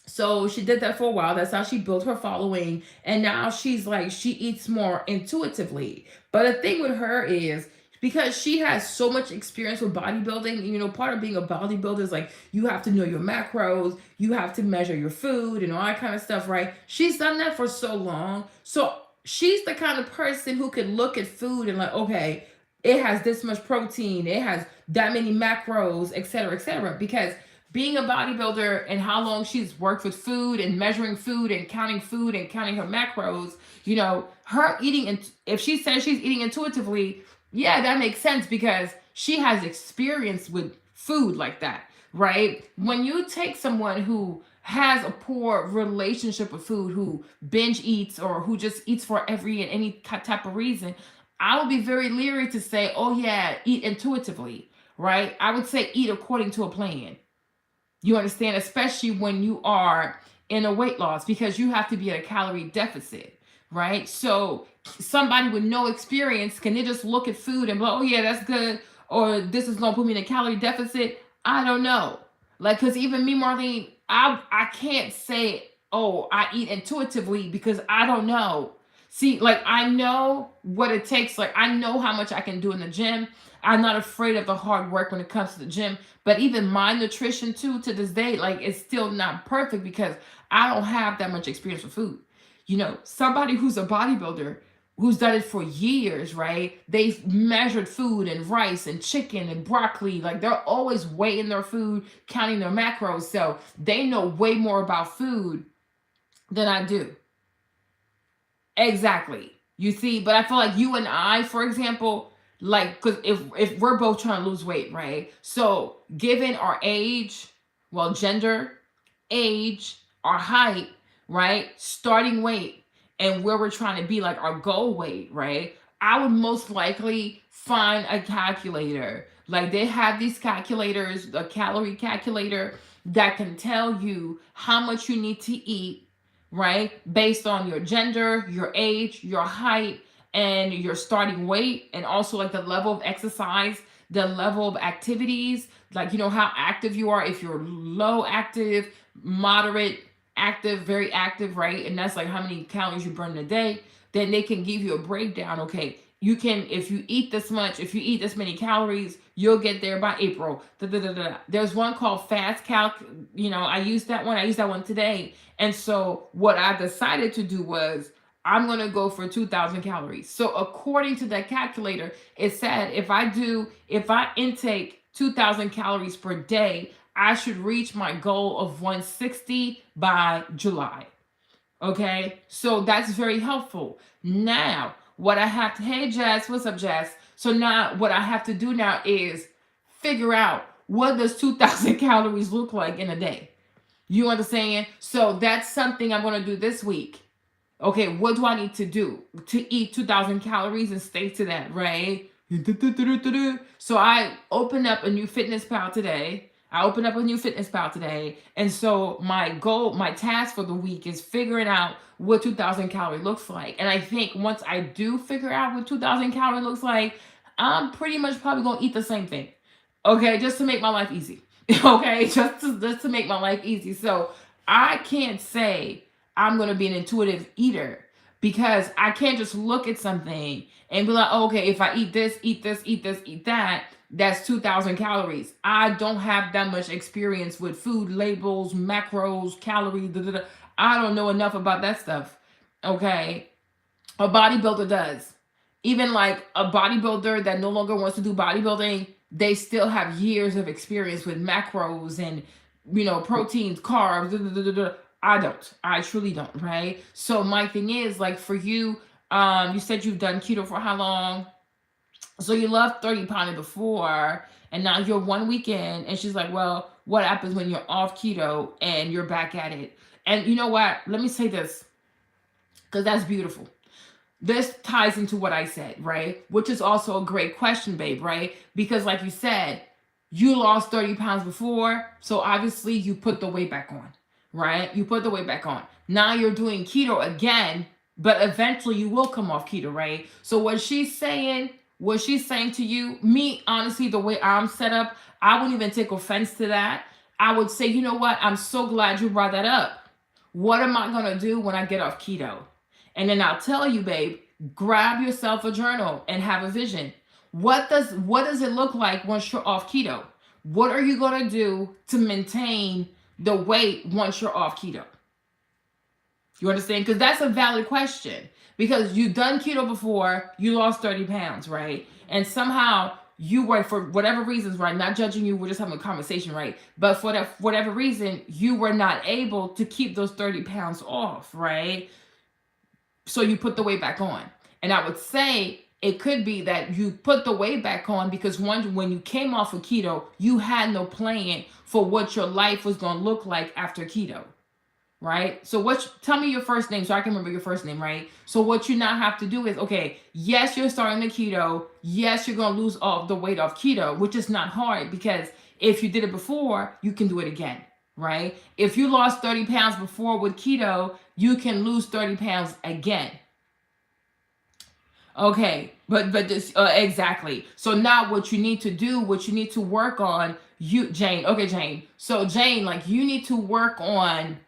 so she did that for a while. That's how she built her following. And now she's like, she eats more intuitively. But the thing with her is, because she has so much experience with bodybuilding, part of being a bodybuilder is like you have to know your macros, you have to measure your food and all that kind of stuff, right? She's done that for so long. So she's the kind of person who can look at food and like, okay, it has this much protein, it has that many macros, etc., etc. Because being a bodybuilder and how long she's worked with food and measuring food and counting her macros, her eating, and if she says she's eating intuitively, yeah, that makes sense because she has experience with food like that, right? When you take someone who has a poor relationship with food, who binge eats or who just eats for every and any type of reason, I would be very leery to say, oh yeah, eat intuitively, right? I would say eat according to a plan. You understand? Especially when you are in a weight loss, because you have to be at a calorie deficit, right? So somebody with no experience, can they just look at food and be like, oh yeah, that's good, or this is gonna put me in a calorie deficit? I don't know. Like, cause even me, Marlene, I can't say, oh, I eat intuitively because I don't know. See, like I know what it takes. Like I know how much I can do in the gym. I'm not afraid of the hard work when it comes to the gym. But even my nutrition too, to this day, like it's still not perfect because I don't have that much experience with food. Somebody who's a bodybuilder who's done it for years, right? They've measured food and rice and chicken and broccoli. Like they're always weighing their food, counting their macros. So they know way more about food than I do. Exactly. You see, but I feel like you and I, for example, like, because if we're both trying to lose weight, right? So, given our age, well, gender, age, our height, right? Starting weight, and where we're trying to be, like our goal weight, right? I would most likely find a calculator. Like, they have these calculators, a calorie calculator that can tell you how much you need to eat, right? Based on your gender, your age, your height, and your starting weight, and also like the level of exercise, the level of activities, like how active you are, if you're low active, moderate active, very active, right? And that's like how many calories you burn in a day. Then they can give you a breakdown. Okay, you can, if you eat this much, if you eat this many calories, you'll get there by April. Da, da, da, da. There's one called Fast Calc. I used that one. I used that one today. And so what I decided to do was I'm going to go for 2,000 calories. So according to that calculator, it said if I intake 2,000 calories per day, I should reach my goal of 160 by July. Okay, so that's very helpful. Now, what I have to, hey Jazz, what's up, Jazz? So now what I have to do now is figure out, what does 2,000 calories look like in a day? You understand? So that's something I'm going to do this week. Okay, what do I need to do to eat 2,000 calories and stay to that, right? So I opened up a new fitness pal today. And so my goal, my task for the week is figuring out what 2,000 calorie looks like. And I think once I do figure out what 2,000 calorie looks like, I'm pretty much probably going to eat the same thing. Okay, just to make my life easy. Okay, just to make my life easy. So I can't say I'm going to be an intuitive eater because I can't just look at something and be like, oh, okay, if I eat this, eat this, eat this, eat that, that's 2,000 calories. I don't have that much experience with food labels, macros, calories. Da, da, da. I don't know enough about that stuff. Okay, a bodybuilder does. Even like a bodybuilder that no longer wants to do bodybuilding, they still have years of experience with macros and proteins, carbs. Da, da, da, da, da. I don't. I truly don't, right? So my thing is, like, for you, You said you've done keto for how long? So you loved 30 pounding before, and now you're 1 week in, and she's like, well, what happens when you're off keto and you're back at it? And you know what? Let me say this, because that's beautiful. This ties into what I said, right? Which is also a great question, babe, right? Because like you said, you lost 30 pounds before, so obviously you put the weight back on, right? You put the weight back on. Now you're doing keto again, but eventually you will come off keto, right? So what she's saying to you, me, honestly, the way I'm set up, I wouldn't even take offense to that. I would say, you know what? I'm so glad you brought that up. What am I going to do when I get off keto? And then I'll tell you, babe, grab yourself a journal and have a vision. What does it look like once you're off keto? What are you going to do to maintain the weight once you're off keto? You understand? Because that's a valid question. Because you've done keto before, you lost 30 pounds, right? And somehow you were, for whatever reasons, right? Not judging you, we're just having a conversation, right? But for whatever reason, you were not able to keep those 30 pounds off, right? So you put the weight back on. And I would say it could be that you put the weight back on because when you came off of keto, you had no plan for what your life was going to look like after keto, right? So tell me your first name so I can remember your first name, right? So what you now have to do is, okay, yes, you're starting the keto. Yes, you're going to lose all the weight off keto, which is not hard because if you did it before, you can do it again, right? If you lost 30 pounds before with keto, you can lose 30 pounds again. Okay, but this exactly. So now what you need to do, what you need to work on, Jane. Okay, Jane. So Jane, like you need to work on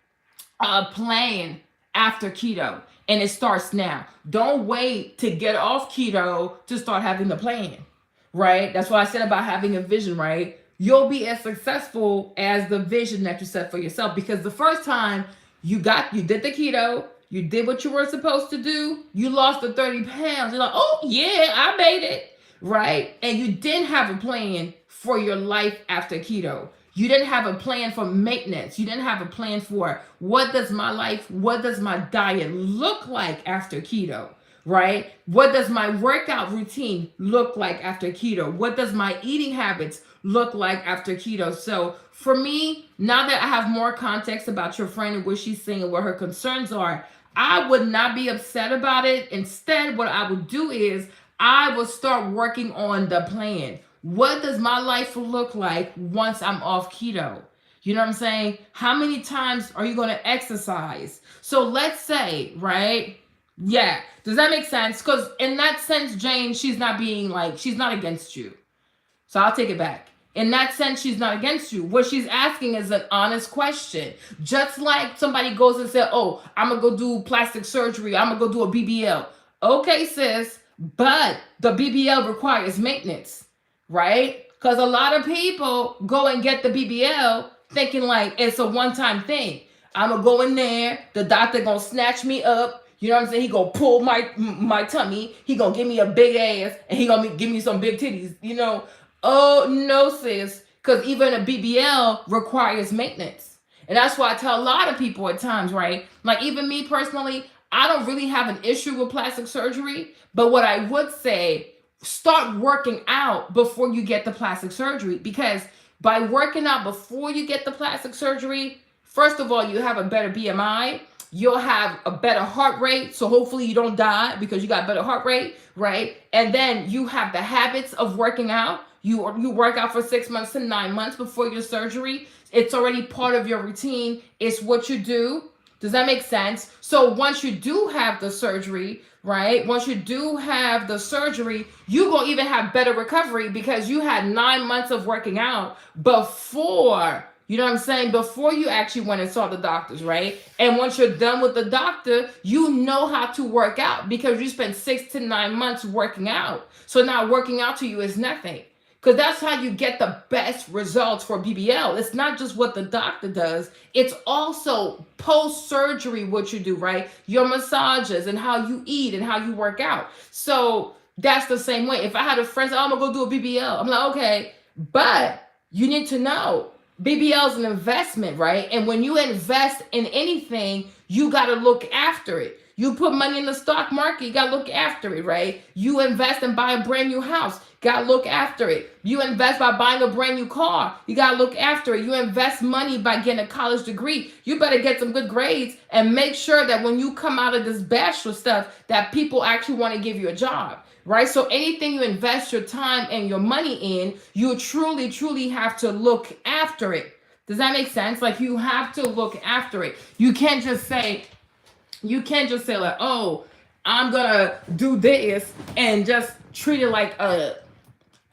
a plan after keto, and it starts now. Don't wait to get off keto to start having the plan, right? That's what I said about having a vision, right? You'll be as successful as the vision that you set for yourself because the first time you did the keto, you did what you were supposed to do, you lost the 30 pounds. You're like, oh yeah, I made it, right? And you didn't have a plan for your life after keto. You didn't have a plan for maintenance. You didn't have a plan for what does my diet look like after keto, right? What does my workout routine look like after keto? What does my eating habits look like after keto? So for me, now that I have more context about your friend and what she's saying and what her concerns are, I would not be upset about it. Instead, what I would do is I would start working on the plan. What does my life look like once I'm off keto? You know what I'm saying? How many times are you going to exercise? So let's say, right? Yeah. Does that make sense? Because in that sense, Jane, she's not against you. So I'll take it back. In that sense, she's not against you. What she's asking is an honest question. Just like somebody goes and says, oh, I'm going to go do plastic surgery. I'm going to go do a BBL. Okay, sis, but the BBL requires maintenance, right? Because a lot of people go and get the BBL thinking like it's a one-time thing. I'm going to go in there. The doctor going to snatch me up. You know what I'm saying? He going to pull my tummy. He going to give me a big ass. And he going to give me some big titties, you know. Oh, no, sis, because even a BBL requires maintenance. And that's why I tell a lot of people at times, right? Like even me personally, I don't really have an issue with plastic surgery. But what I would say, start working out before you get the plastic surgery. Because by working out before you get the plastic surgery, first of all, you have a better BMI. You'll have a better heart rate. So hopefully you don't die because you got better heart rate, right? And then you have the habits of working out. You work out for 6 months to 9 months before your surgery. It's already part of your routine. It's what you do. Does that make sense? So once you do have the surgery, right? Once you do have the surgery, you're going to even have better recovery because you had 9 months of working out before, you know what I'm saying? Before you actually went and saw the doctors, right? And once you're done with the doctor, you know how to work out because you spent 6 to 9 months working out. So now working out to you is nothing. Because that's how you get the best results for BBL. It's not just what the doctor does. It's also post-surgery what you do, right? Your massages and how you eat and how you work out. So that's the same way. If I had a friend say, oh, I'm going to go do a BBL. I'm like, okay. But you need to know BBL is an investment, right? And when you invest in anything, you got to look after it. You put money in the stock market, you gotta look after it, right? You invest and buy a brand new house, gotta look after it. You invest by buying a brand new car, you gotta look after it. You invest money by getting a college degree, you better get some good grades and make sure that when you come out of this bachelor stuff, that people actually want to give you a job, right? So anything you invest your time and your money in, you truly have to look after it. Does that make sense? Like, you have to look after it. You can't just say like, oh, I'm gonna do this and just treat it like a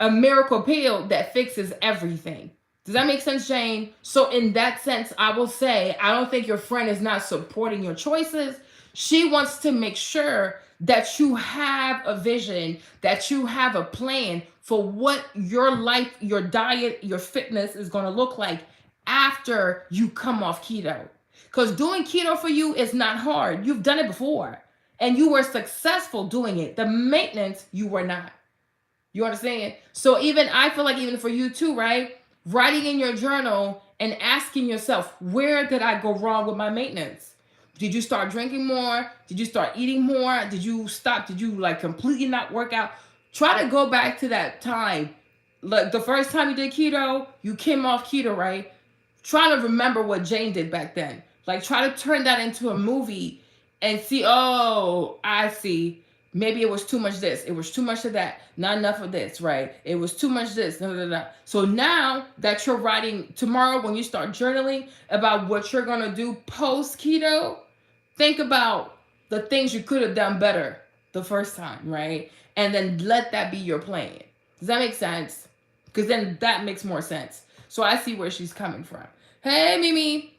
miracle pill that fixes everything. Does that make sense, Jane? So in that sense, I will say, I don't think your friend is not supporting your choices. She wants to make sure that you have a vision, that you have a plan for what your life, your diet, your fitness is going to look like after you come off keto. Because doing keto for you is not hard. You've done it before and you were successful doing it. The maintenance, you were not. You understand? So even I feel like even for you too, right? Writing in your journal and asking yourself, where did I go wrong with my maintenance? Did you start drinking more? Did you start eating more? Did you stop? Did you like completely not work out? Try to go back to that time. Like the first time you did keto, you came off keto, right? Try to remember what Jane did back then. Like, try to turn that into a movie and see, oh, I see. Maybe it was too much this. It was too much of that. Not enough of this, right? It was too much this. Blah, blah, blah. So now that you're writing tomorrow, when you start journaling about what you're going to do post keto, think about the things you could have done better the first time, right? And then let that be your plan. Does that make sense? Because then that makes more sense. So I see where she's coming from. Hey, Mimi.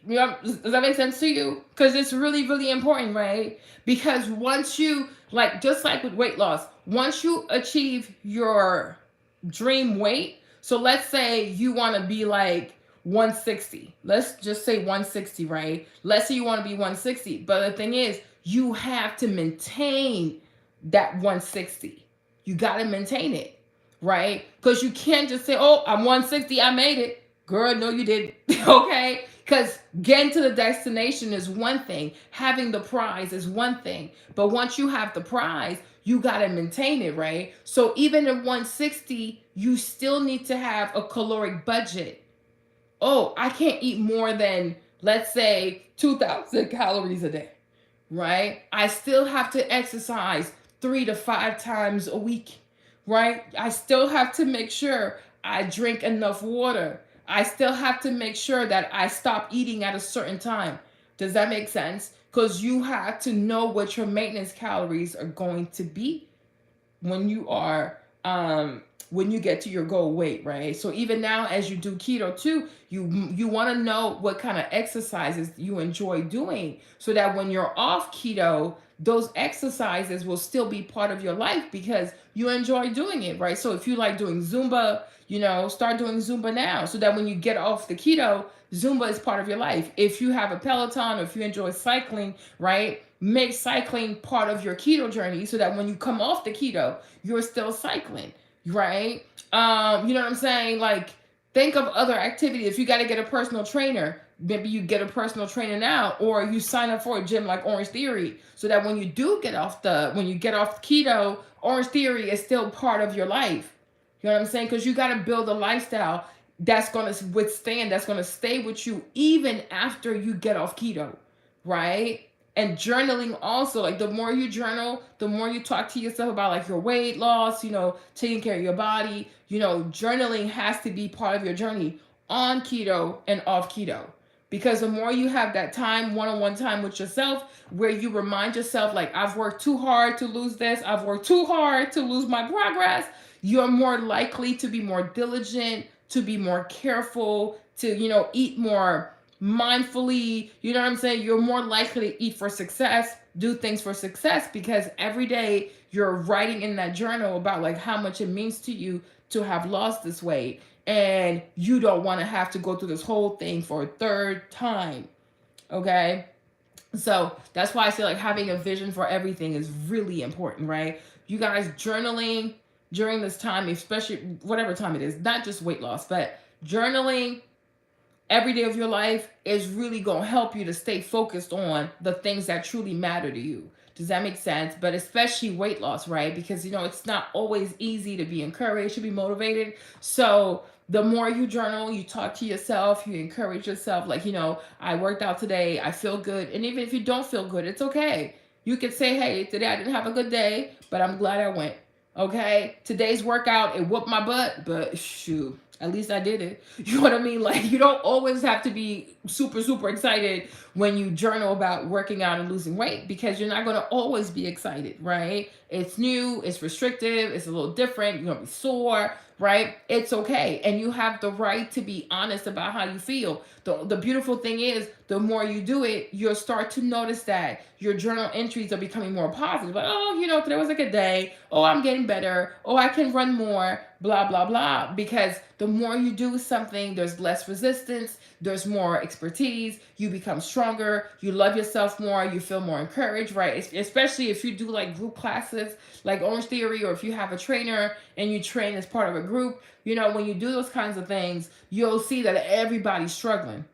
Does that make sense to you? Because it's really important, right? Because once you, like, just like with weight loss, once you achieve your dream weight, so let's say you want to be like 160. Let's just say 160, right? Let's say you want to be 160. But the thing is, you have to maintain that 160. You got to maintain it, right? Because you can't just say, oh, I'm 160, I made it. Girl, no, you didn't. Okay? Because getting to the destination is one thing. Having the prize is one thing. But once you have the prize, you got to maintain it, right? So even at 160, you still need to have a caloric budget. Oh, I can't eat more than, let's say, 2,000 calories a day, right? I still have to exercise 3 to 5 times a week, right? I still have to make sure I drink enough water. I still have to make sure that I stop eating at a certain time. Does that make sense? Because you have to know what your maintenance calories are going to be when you are when you get to your goal weight, right? So even now, as you do keto too, you want to know what kind of exercises you enjoy doing, so that when you're off keto, those exercises will still be part of your life because you enjoy doing it, right? So if you like doing Zumba, start doing Zumba now, so that when you get off the keto, Zumba is part of your life. If you have a Peloton or if you enjoy cycling, right, make cycling part of your keto journey, so that when you come off the keto, you're still cycling, right? You know what I'm saying? Like, think of other activities. If you got to get a personal trainer, maybe you get a personal trainer now, or you sign up for a gym like Orange Theory, so that when you get off keto, Orange Theory is still part of your life. You know what I'm saying? Because you got to build a lifestyle that's going to withstand, that's going to stay with you even after you get off keto, right? And journaling also, like, the more you journal, the more you talk to yourself about like your weight loss, taking care of your body, journaling has to be part of your journey on keto and off keto. Because the more you have that time, one-on-one time with yourself, where you remind yourself, like, I've worked too hard to lose this, I've worked too hard to lose my progress, you're more likely to be more diligent, to be more careful, to, eat more mindfully. You know what I'm saying? You're more likely to eat for success, do things for success, because every day you're writing in that journal about like how much it means to you to have lost this weight. And you don't want to have to go through this whole thing for a third time. Okay? So that's why I say like having a vision for everything is really important, right? You guys journaling during this time, especially whatever time it is, not just weight loss, but journaling every day of your life is really going to help you to stay focused on the things that truly matter to you. Does that make sense? But especially weight loss, right? Because, it's not always easy to be encouraged, to be motivated. So the more you journal, you talk to yourself, you encourage yourself, like, I worked out today, I feel good. And even if you don't feel good, it's okay. You could say, hey, today I didn't have a good day, but I'm glad I went. Okay, today's workout, it whooped my butt, but shoot, at least I did it. You know what I mean? Like, you don't always have to be super, super excited when you journal about working out and losing weight, because you're not going to always be excited, right? It's new, it's restrictive, it's a little different, you're going to be sore, right? It's okay. And you have the right to be honest about how you feel. The beautiful thing is, the more you do it, you'll start to notice that your journal entries are becoming more positive. Like, oh, today was a good day. Oh, I'm getting better. Oh, I can run more, blah, blah, blah. Because the more you do something, there's less resistance, there's more expertise, you become stronger, you love yourself more, you feel more encouraged, right? Especially if you do like group classes like Orange Theory, or if you have a trainer and you train as part of a group, when you do those kinds of things, you'll see that everybody's struggling.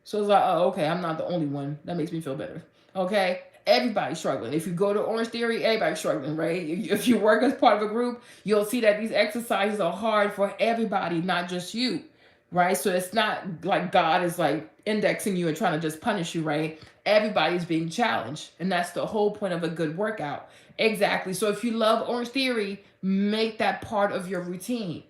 So it's like, oh, okay, I'm not the only one. That makes me feel better. Okay? Everybody's struggling. If you go to Orange Theory, everybody's struggling, right? If you work as part of a group, you'll see that these exercises are hard for everybody, not just you, right? So it's not like God is like indexing you and trying to just punish you, right? Everybody's being challenged. And that's the whole point of a good workout. Exactly. So if you love Orange Theory, make that part of your routine.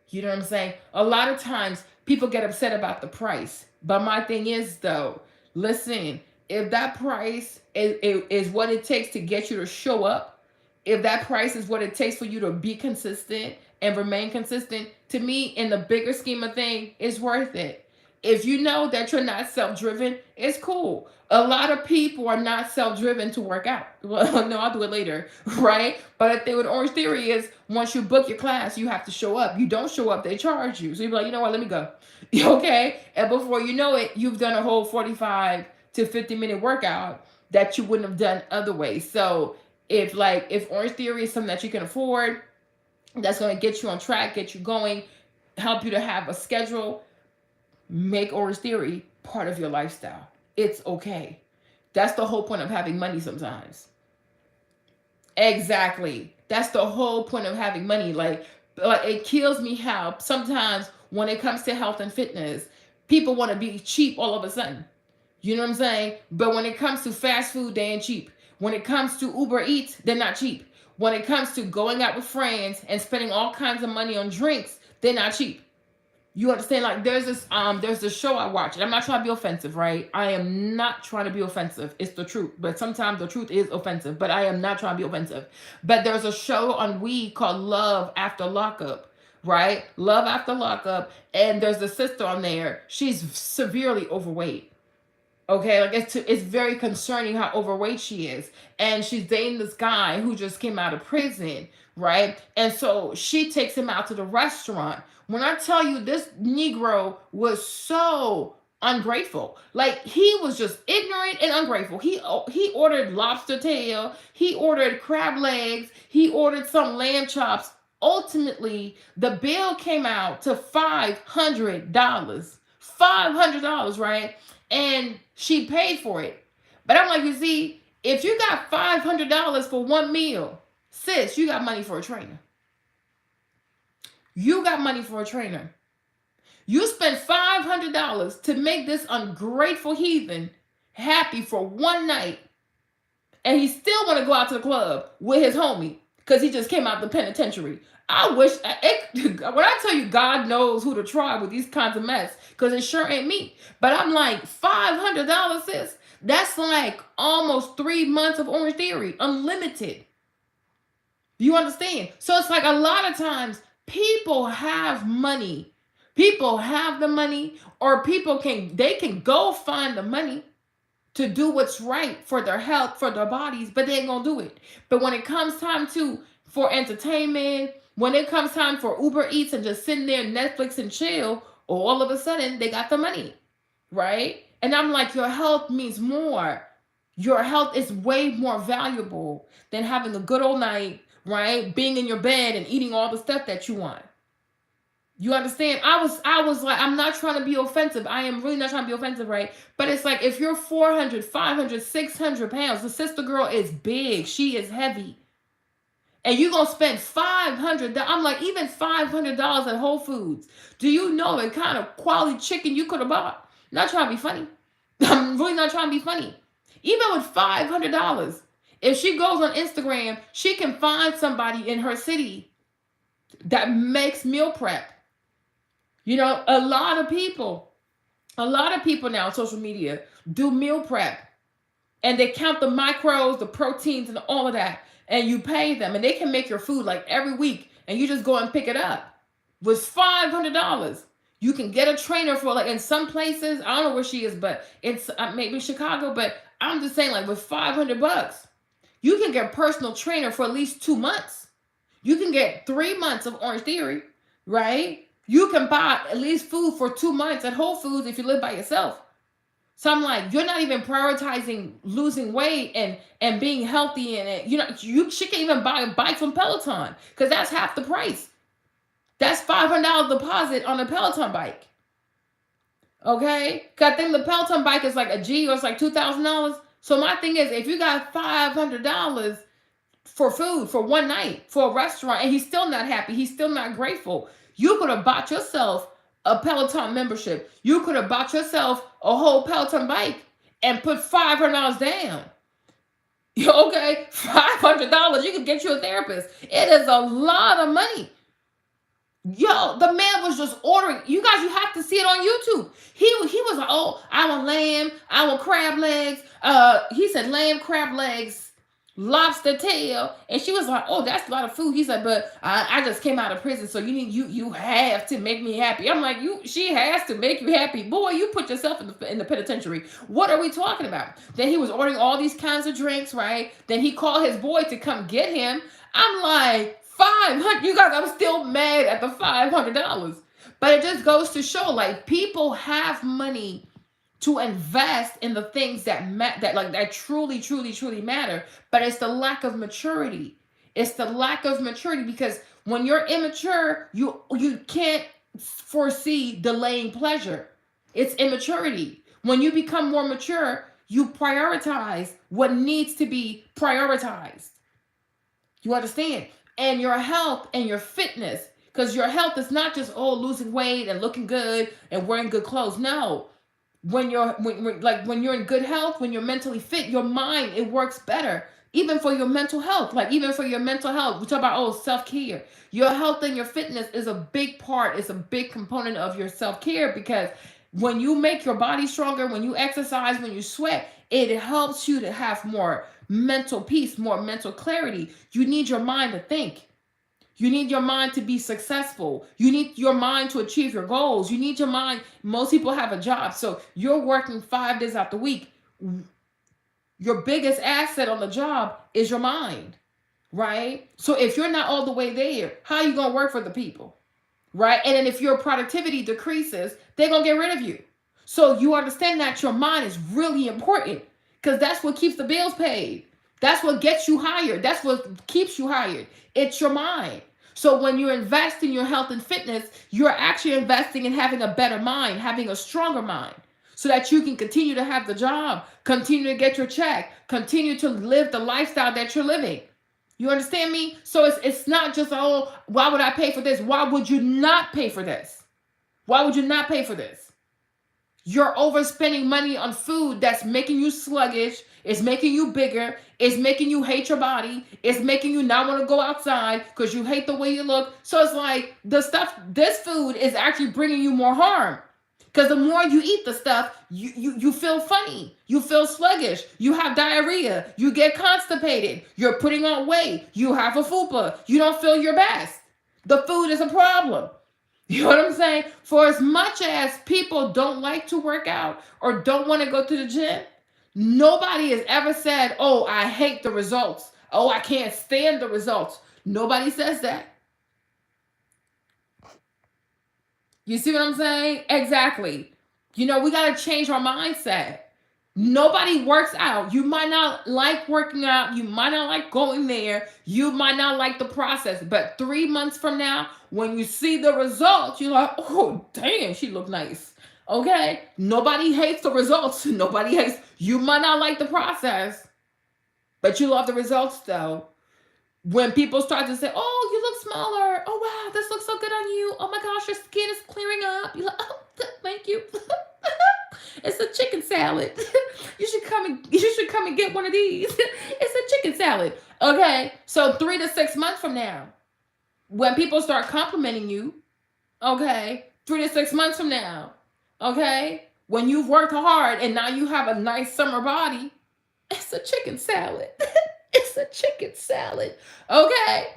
You know what I'm saying? A lot of times people get upset about the price. But my thing is, though, listen, if that price is what it takes to get you to show up, if that price is what it takes for you to be consistent and remain consistent, to me, in the bigger scheme of things, it's worth it. If you know that you're not self-driven, it's cool. A lot of people are not self-driven to work out. Well, no, I'll do it later, right? But the thing with Orange Theory is, once you book your class, you have to show up. You don't show up, they charge you. So you're like, you know what, let me go. Okay? And before you know it, you've done a whole 45 to 50-minute workout that you wouldn't have done other ways. So if Orange Theory is something that you can afford, that's going to get you on track, get you going, help you to have a schedule, make Orange Theory part of your lifestyle. It's okay. That's the whole point of having money sometimes. Exactly. That's the whole point of having money. Like it kills me how sometimes when it comes to health and fitness, people want to be cheap all of a sudden. You know what I'm saying? But when it comes to fast food, they ain't cheap. When it comes to Uber Eats, they're not cheap. When it comes to going out with friends and spending all kinds of money on drinks, they're not cheap. You understand? Like there's this show I watch, and I'm not trying to be offensive, right? I am not trying to be offensive. It's the truth. But sometimes the truth is offensive, but I am not trying to be offensive. But there's a show on We called Love After Lockup, right? Love After Lockup. And there's a sister on there. She's severely overweight. Okay, like it's very concerning how overweight she is. And she's dating this guy who just came out of prison, right? And so she takes him out to the restaurant. When I tell you, this Negro was so ungrateful. Like he was just ignorant and ungrateful. He ordered lobster tail, he ordered crab legs, he ordered some lamb chops. Ultimately, the bill came out to $500. $500, right? And she paid for it. But I'm like, you see, if you got $500 for one meal, sis, you got money for a trainer. You got money for a trainer. You spent $500 to make this ungrateful heathen happy for one night. And he still want to go out to the club with his homie because he just came out the penitentiary. I wish, when I tell you God knows who to try with these kinds of mess, because it sure ain't me. But I'm like, $500, sis? That's like almost 3 months of Orange Theory, unlimited. Do you understand? So it's like a lot of times people have money. People have the money, or people can go find the money to do what's right for their health, for their bodies, but they ain't gonna do it. But when it comes time for entertainment, when it comes time for Uber Eats and just sitting there Netflix and chill, all of a sudden they got the money, right? And I'm like, your health means more. Your health is way more valuable than having a good old night, right? Being in your bed and eating all the stuff that you want. You understand? I was like, I'm not trying to be offensive. I am really not trying to be offensive, right? But it's like if you're 400, 500, 600 pounds, the sister girl is big. She is heavy. And you're going to spend $500. I'm like, even $500 at Whole Foods. Do you know what kind of quality chicken you could have bought? Not trying to be funny. I'm really not trying to be funny. Even with $500, if she goes on Instagram, she can find somebody in her city that makes meal prep. You know, a lot of people now on social media do meal prep, and they count the macros, the proteins, and all of that, and you pay them, and they can make your food like every week, and you just go and pick it up. With $500, you can get a trainer for, like, in some places, I don't know where she is, but it's maybe Chicago, but I'm just saying, like, with $500, you can get a personal trainer for at least 2 months. You can get 3 months of Orange Theory, right? You can buy at least food for 2 months at Whole Foods if you live by yourself. So I'm like, you're not even prioritizing losing weight and being healthy, and she can even buy a bike from Peloton because that's half the price. That's $500 deposit on a Peloton bike. Okay, because I think the Peloton bike is like a G, or it's like $2,000. So my thing is, if you got $500 for food for one night for a restaurant, and he's still not happy, he's still not grateful, you could have bought yourself a Peloton membership. You could have bought yourself a whole Peloton bike and put $500 down. Okay, $500, you can get you a therapist. It is a lot of money. Yo, the man was just ordering. You guys, you have to see it on YouTube. He was like, oh, I want lamb, I want crab legs. He said lamb, crab legs, lobster tail, and she was like, oh, that's a lot of food. He said, but I just came out of prison, so you have to make me happy. I'm like, she has to make you happy, boy. You put yourself in the penitentiary. What are we talking about? Then he was ordering all these kinds of drinks, right? Then he called his boy to come get him. I'm like, $500. You guys, I'm still mad at the $500. But it just goes to show, like, people have money to invest in the things that truly, truly, truly matter. But it's the lack of maturity. It's the lack of maturity, because when you're immature, you can't foresee delaying pleasure. It's immaturity. When you become more mature, you prioritize what needs to be prioritized. You understand? And your health and your fitness, because your health is not just losing weight and looking good and wearing good clothes. No, when you're in good health, when you're mentally fit, your mind, it works better. Even for your mental health, we talk about self-care. Your health and your fitness is a big part. It's a big component of your self-care, because when you make your body stronger, when you exercise, when you sweat, it helps you to have more mental peace, more mental clarity. You need your mind to think. You need your mind to be successful. You need your mind to achieve your goals. You need your mind. Most people have a job, so you're working 5 days out the week. Your biggest asset on the job is your mind, right? So if you're not all the way there, how are you going to work for the people, right? And then if your productivity decreases, they're going to get rid of you. So you understand that your mind is really important, because that's what keeps the bills paid. That's what gets you hired. That's what keeps you hired. It's your mind. So when you invest in your health and fitness, you're actually investing in having a better mind, having a stronger mind, so that you can continue to have the job, continue to get your check, continue to live the lifestyle that you're living. You understand me? So it's not just, why would I pay for this? Why would you not pay for this? Why would you not pay for this? You're overspending money on food that's making you sluggish. It's making you bigger. It's making you hate your body. It's making you not want to go outside because you hate the way you look. So it's like this food is actually bringing you more harm. Because the more you eat the stuff, you feel funny. You feel sluggish. You have diarrhea. You get constipated. You're putting on weight. You have a fupa. You don't feel your best. The food is a problem. You know what I'm saying? For as much as people don't like to work out or don't want to go to the gym, nobody has ever said, oh, I hate the results. Oh, I can't stand the results. Nobody says that. You see what I'm saying? Exactly. We got to change our mindset. Nobody works out. You might not like working out. You might not like going there. You might not like the process. But 3 months from now, when you see the results, you're like, oh, damn, she looked nice. Okay? Nobody hates the results. Nobody hates. You might not like the process, but you love the results though. When people start to say, oh, you look smaller. Oh, wow, this looks so good on you. Oh my gosh, your skin is clearing up. You're like, oh, thank you. It's a chicken salad. You should come and get one of these. It's a chicken salad. Okay. So 3 to 6 months from now, when people start complimenting you, okay, 3 to 6 months from now, okay, when you've worked hard and now you have a nice summer body, it's a chicken salad. It's a chicken salad. Okay.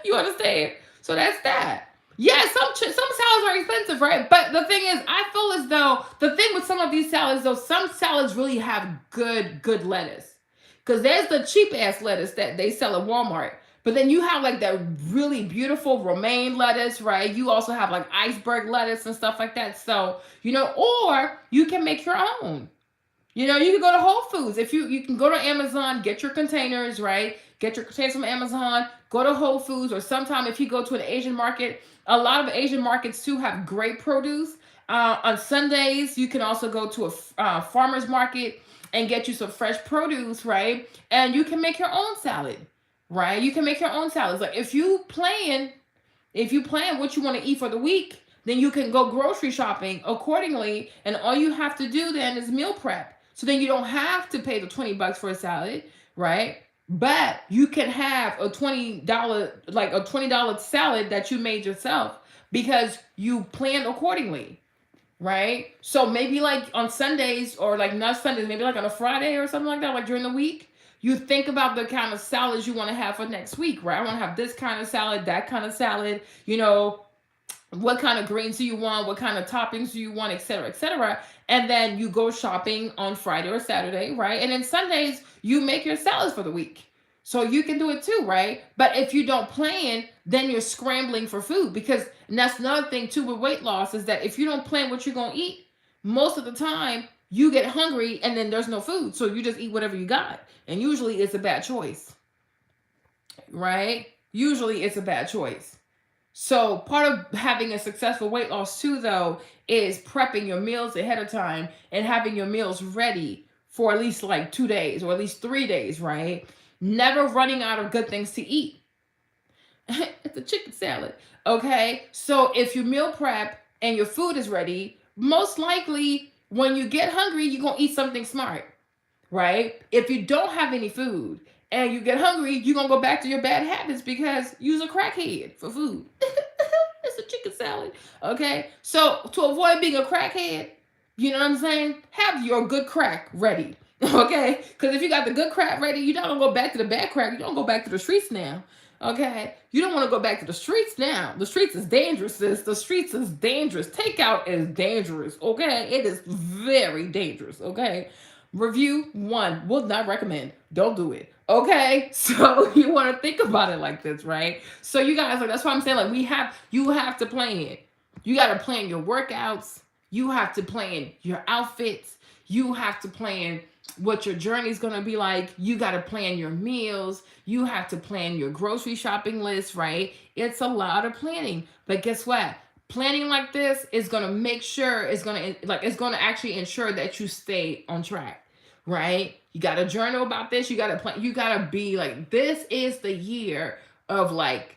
You understand? So that's that. Yeah, some salads are expensive, right? But the thing is, I feel as though the thing with some of these salads, though, some salads really have good lettuce. Because there's the cheap ass lettuce that they sell at Walmart. But then you have like that really beautiful romaine lettuce, right? You also have like iceberg lettuce and stuff like that. So, or you can make your own. You can go to Whole Foods. If you can go to Amazon, get your containers, right? Get your containers from Amazon, go to Whole Foods, or sometime if you go to an Asian market, a lot of Asian markets too have great produce. On Sundays, you can also go to a farmer's market and get you some fresh produce, right? And you can make your own salad, right? You can make your own salads. Like if you plan what you want to eat for the week, then you can go grocery shopping accordingly, and all you have to do then is meal prep. So then you don't have to pay the $20 for a salad, right? But you can have a $20 salad that you made yourself because you planned accordingly, right? So maybe like on Sundays, or like not Sundays, maybe like on a Friday or something like that, like during the week, you think about the kind of salads you want to have for next week, right? I want to have this kind of salad, that kind of salad, what kind of greens do you want, what kind of toppings do you want, etc., etc. And then you go shopping on Friday or Saturday, right? And then Sundays, you make your salads for the week. So you can do it too, right? But if you don't plan, then you're scrambling for food, and that's another thing too with weight loss, is that if you don't plan what you're going to eat, most of the time you get hungry and then there's no food. So you just eat whatever you got. And usually it's a bad choice, right? Usually it's a bad choice. So part of having a successful weight loss too, though, is prepping your meals ahead of time and having your meals ready for at least like 2 days or at least 3 days, right? Never running out of good things to eat. It's a chicken salad. Okay. So if you meal prep and your food is ready, most likely when you get hungry, you're going to eat something smart, right? If you don't have any food and you get hungry, you're going to go back to your bad habits because you're a crackhead for food. It's a chicken salad. Okay. So to avoid being a crackhead, you know what I'm saying? Have your good crack ready. Okay. Because if you got the good crack ready, you don't go back to the bad crack. You don't go back to the streets now. Okay. You don't want to go back to the streets now. The streets is dangerous, sis. The streets is dangerous. Takeout is dangerous. Okay. It is very dangerous. Okay. Review 1. Would not recommend. Don't do it. Okay. So you want to think about it like this, right? So you guys, that's why I'm saying, like, you have to plan. You got to plan your workouts. You have to plan your outfits. You have to plan what your journey is going to be like. You got to plan your meals. You have to plan your grocery shopping list, right? It's a lot of planning. But guess what? Planning like this is going to make sure it's going to actually ensure that you stay on track, right? You got to journal about this. You got to plan. You got to be like, this is the year of like,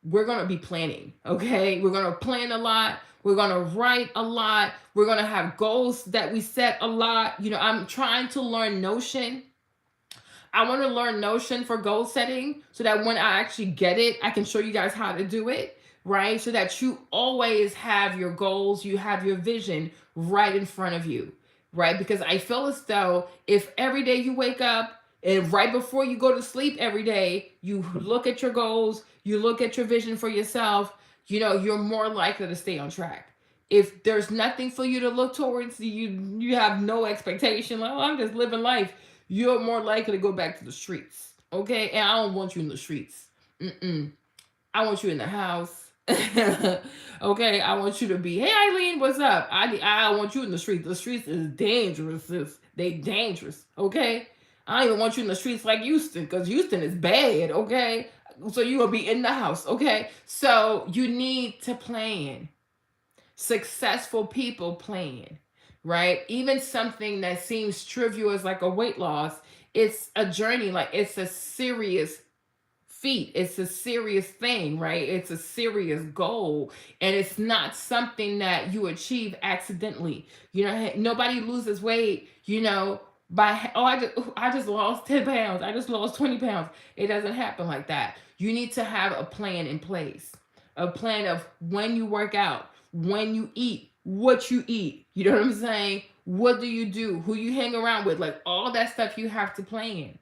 we're going to be planning. Okay. We're going to plan a lot. We're going to write a lot. We're going to have goals that we set a lot. I'm trying to learn Notion. I want to learn Notion for goal setting so that when I actually get it, I can show you guys how to do it, right? So that you always have your goals, you have your vision right in front of you, right? Because I feel as though if every day you wake up and right before you go to sleep every day, you look at your goals, you look at your vision for yourself, you're more likely to stay on track. If there's nothing for you to look towards, you have no expectation, like, oh, I'm just living life, you're more likely to go back to the streets. Okay? And I don't want you in the streets. I want you in the house. Okay, I want you to be, hey Eileen, what's up? I want you in the streets. The streets is dangerous, sis. They dangerous. Okay, I don't even want you in the streets like Houston, because Houston is bad. Okay, so you will be in the house. Okay, so you need to plan. Successful people plan, right? Even something that seems trivial as like a weight loss, it's a journey. Like it's a serious feat. It's a serious thing, right? It's a serious goal. And it's not something that you achieve accidentally. You know, nobody loses weight, by, oh, I just lost 10 pounds. I just lost 20 pounds. It doesn't happen like that. You need to have a plan in place. A plan of when you work out, when you eat, what you eat. You know what I'm saying? What do you do? Who you hang around with? Like all that stuff you have to plan.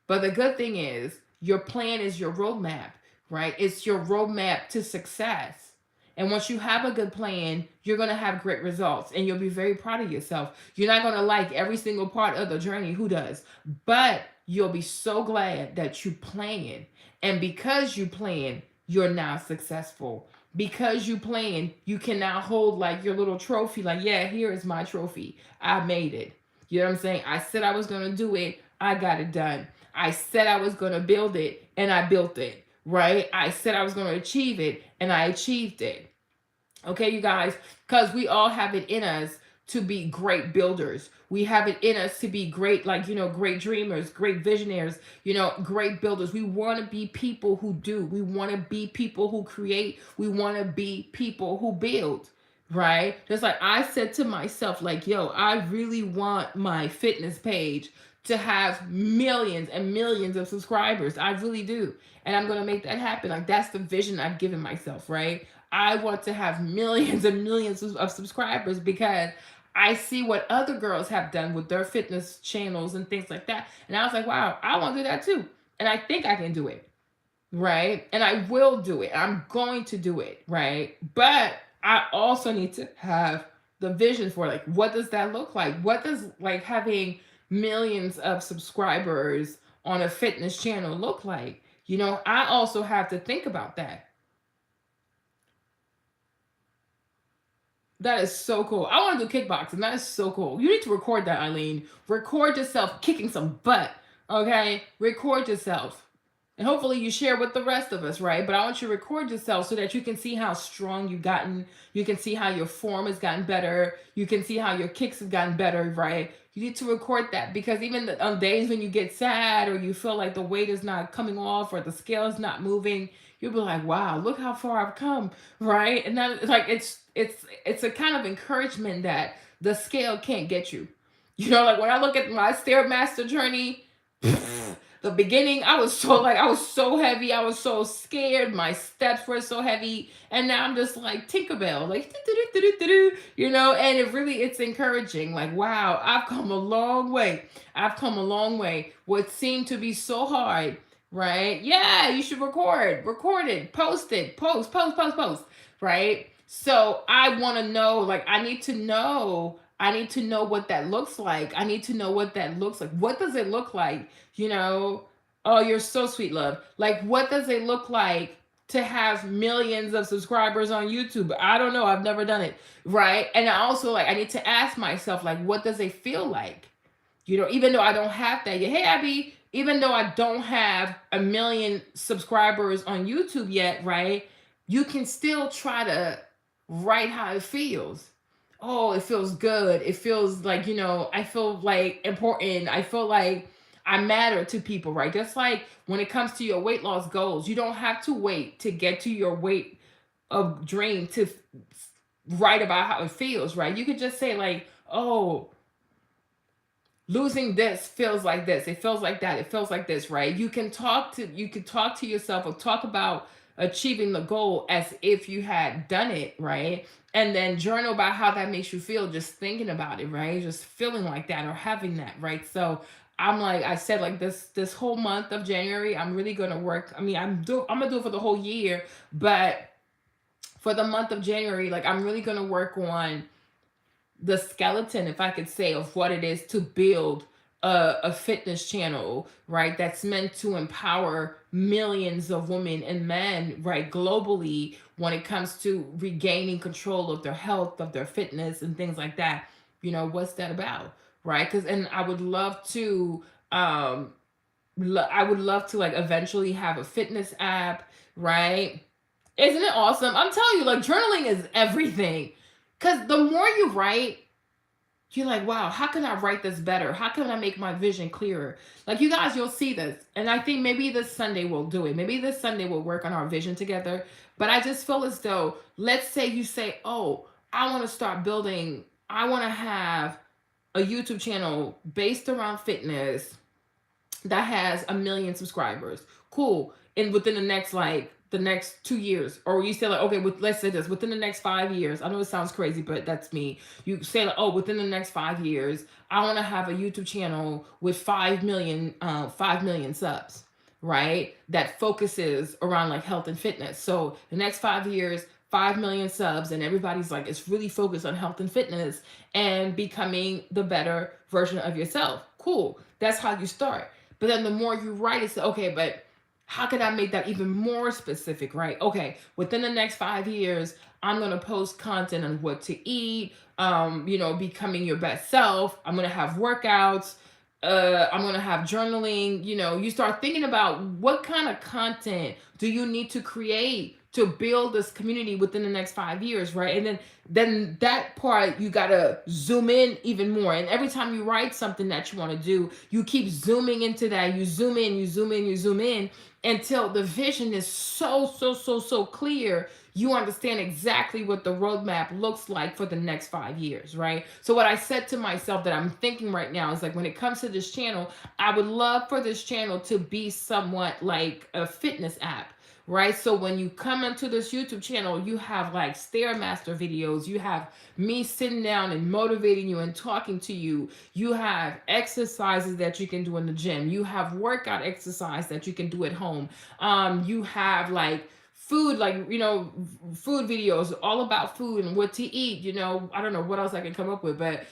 But the good thing is, your plan is your roadmap, right? It's your roadmap to success. And once you have a good plan, you're going to have great results and you'll be very proud of yourself. You're not going to like every single part of the journey. Who does? But you'll be so glad that you plan. And because you plan, you're now successful. Because you plan, you can now hold like your little trophy, like, yeah, here is my trophy. I made it. You know what I'm saying? I said I was going to do it. I got it done. I said I was going to build it and I built it, right? I said I was going to achieve it and I achieved it. Okay, you guys, because we all have it in us to be great builders. We have it in us to be great, like, great dreamers, great visionaries, great builders. We want to be people who do. We want to be people who create. We want to be people who build, right? Just like I said to myself, like, yo, I really want my fitness page to have millions and millions of subscribers. I really do. And I'm going to make that happen. Like, that's the vision I've given myself, right? I want to have millions and millions of subscribers because I see what other girls have done with their fitness channels and things like that. And I was like, wow, I want to do that too. And I think I can do it, right? And I will do it. I'm going to do it, right? But I also need to have the vision for, like, what does that look like? What does, like, having millions of subscribers on a fitness channel look like? I also have to think about that. That is so cool. I want to do kickboxing. That is so cool. You need to record that, Eileen. Record yourself kicking some butt. Okay? Record yourself. And hopefully you share with the rest of us, right? But I want you to record yourself so that you can see how strong you've gotten. You can see how your form has gotten better. You can see how your kicks have gotten better, right? You need to record that because even on days when you get sad or you feel like the weight is not coming off or the scale is not moving, you'll be like, wow, look how far I've come, right? And then like it's a kind of encouragement that the scale can't get you. Like when I look at my Stairmaster journey, the beginning, I was so heavy, I was so scared, my steps were so heavy, and now I'm just like Tinkerbell, like and it's encouraging, like, wow, I've come a long way. I've come a long way. What seemed to be so hard, right? Yeah, you should record it, post it, post, right? So I want to know, like, I need to know what that looks like. I need to know what that looks like. What does it look like? Oh, you're so sweet, love. Like, what does it look like to have millions of subscribers on YouTube? I don't know. I've never done it, right? And I also, like, I need to ask myself, like, what does it feel like? Even though I don't have that yet. Hey, Abby, even though I don't have 1 million subscribers on YouTube yet, right? You can still try to write how it feels. Oh, it feels good. It feels like, I feel like important. I feel like I matter to people, right? Just like when it comes to your weight loss goals, you don't have to wait to get to your weight of dream to write about how it feels, right? You could just say, like, oh, losing this feels like this. It feels like that. It feels like this, right? You can talk to yourself or talk about achieving the goal as if you had done it, right? And then journal about how that makes you feel, just thinking about it, right? Just feeling like that or having that, right? So I'm like, I said, like, this whole month of January, I'm really gonna work. I mean, I'm gonna do it for the whole year, but for the month of January, like, I'm really gonna work on the skeleton, if I could say, of what it is to build a fitness channel, right, that's meant to empower millions of women and men, right, globally when it comes to regaining control of their health, of their fitness, and things like that. What's that about, right? Because and I would love to I would love to like eventually have a fitness app, right? Isn't it awesome? I'm telling you, like journaling is everything. Cause the more you write, you're like, wow, how can I write this better? How can I make my vision clearer? Like you guys, you'll see this. And I think maybe this Sunday we'll do it. Maybe this Sunday we'll work on our vision together. But I just feel as though, let's say you say, oh, I want to start building, I want to have a YouTube channel based around fitness that has 1 million subscribers. Cool. And within the next 2 years, or you say like, okay, let's say this, within the next 5 years. I know it sounds crazy, but that's me. You say like, oh, within the next 5 years, I want to have a YouTube channel with 5 million subs, right? That focuses around like health and fitness. So the next 5 years, 5 million subs, and everybody's like, it's really focused on health and fitness and becoming the better version of yourself. Cool. That's how you start. But then the more you write, it's okay, but how can I make that even more specific, right? Okay, within the next 5 years, I'm gonna post content on what to eat, becoming your best self. I'm gonna have workouts. I'm gonna have journaling. You start thinking about what kind of content do you need to create to build this community within the next 5 years, right? And then that part you gotta zoom in even more. And every time you write something that you want to do, you keep zooming into that. You zoom in, you zoom in, you zoom in until the vision is so clear. You understand exactly what the roadmap looks like for the next 5 years, right? So what I said to myself that I'm thinking right now is like, when it comes to this channel, I would love for this channel to be somewhat like a fitness app, right? So when you come into this YouTube channel, you have like Stairmaster videos, you have me sitting down and motivating you and talking to you, you have exercises that you can do in the gym, you have workout exercise that you can do at home, you have like food, like food videos all about food and what to eat. I don't know what else I can come up with, but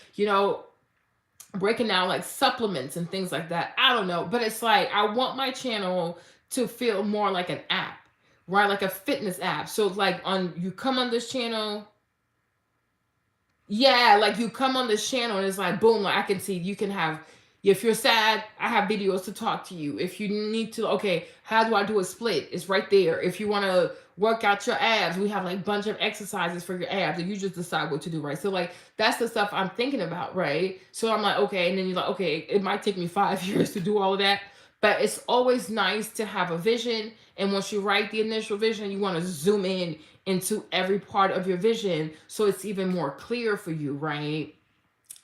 breaking down like supplements and things like that. I don't know, but it's like I want my channel to feel more like an app, right? Like a fitness app. So like you come on this channel, yeah, like you come on this channel and it's like boom, like I can see you can have, if you're sad, I have videos to talk to you. If you need to, okay, how do I do a split? It's right there. If you want to work out your abs, we have like a bunch of exercises for your abs and you just decide what to do, right? So like that's the stuff I'm thinking about, right? So I'm like, okay, and then you're like, okay, it might take me 5 years to do all of that. But it's always nice to have a vision. And once you write the initial vision, you want to zoom in into every part of your vision so it's even more clear for you, right?